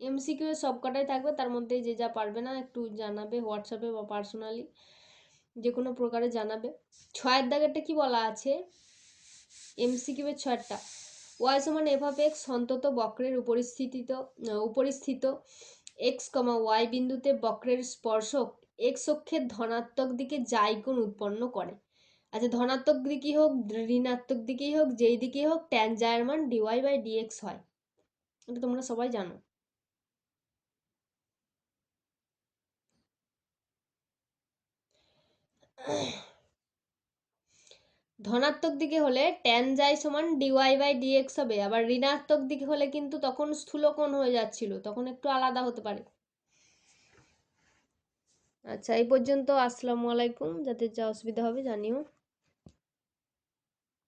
এমসিকিউ এর সবকটাই থাকবে। তার মধ্যে যে যা পারবে না একটু জানাবে হোয়াটসঅ্যাপে বা পার্সোনালি, যে কোনো প্রকারে জানাবে। 6 দাগেরটা কি বলা আছে, এমসিকিউ এর 6টা, ওয়াই সমান এফ অফ এক্স অন্তত বক্রের উপরিস্থিত এক্স কমা ওয়াই বিন্দুতে বক্রের স্পর্শক এক্স অক্ষের ধনাত্মক দিকে যাই কোণ উৎপন্ন করে। আচ্ছা ধনাত্মক দিকেই হোক ঋণাত্মক দিকেই হোক, যেই দিকেই হোক ট্যান যার মান dy/dx হয়, এটা তোমরা সবাই জানো। ধনাত্মক দিকে হলে ট্যান যাই সমান dy/dx হবে, আবার ঋণাত্মক দিকে হলে কিন্তু তখন স্থূলকোণ হয়ে যাচ্ছিল, তখন একটু আলাদা হতে পারে। আচ্ছা এই পর্যন্ত, আসসালামু আলাইকুম। যাদের যা অসুবিধা হবে জানিও।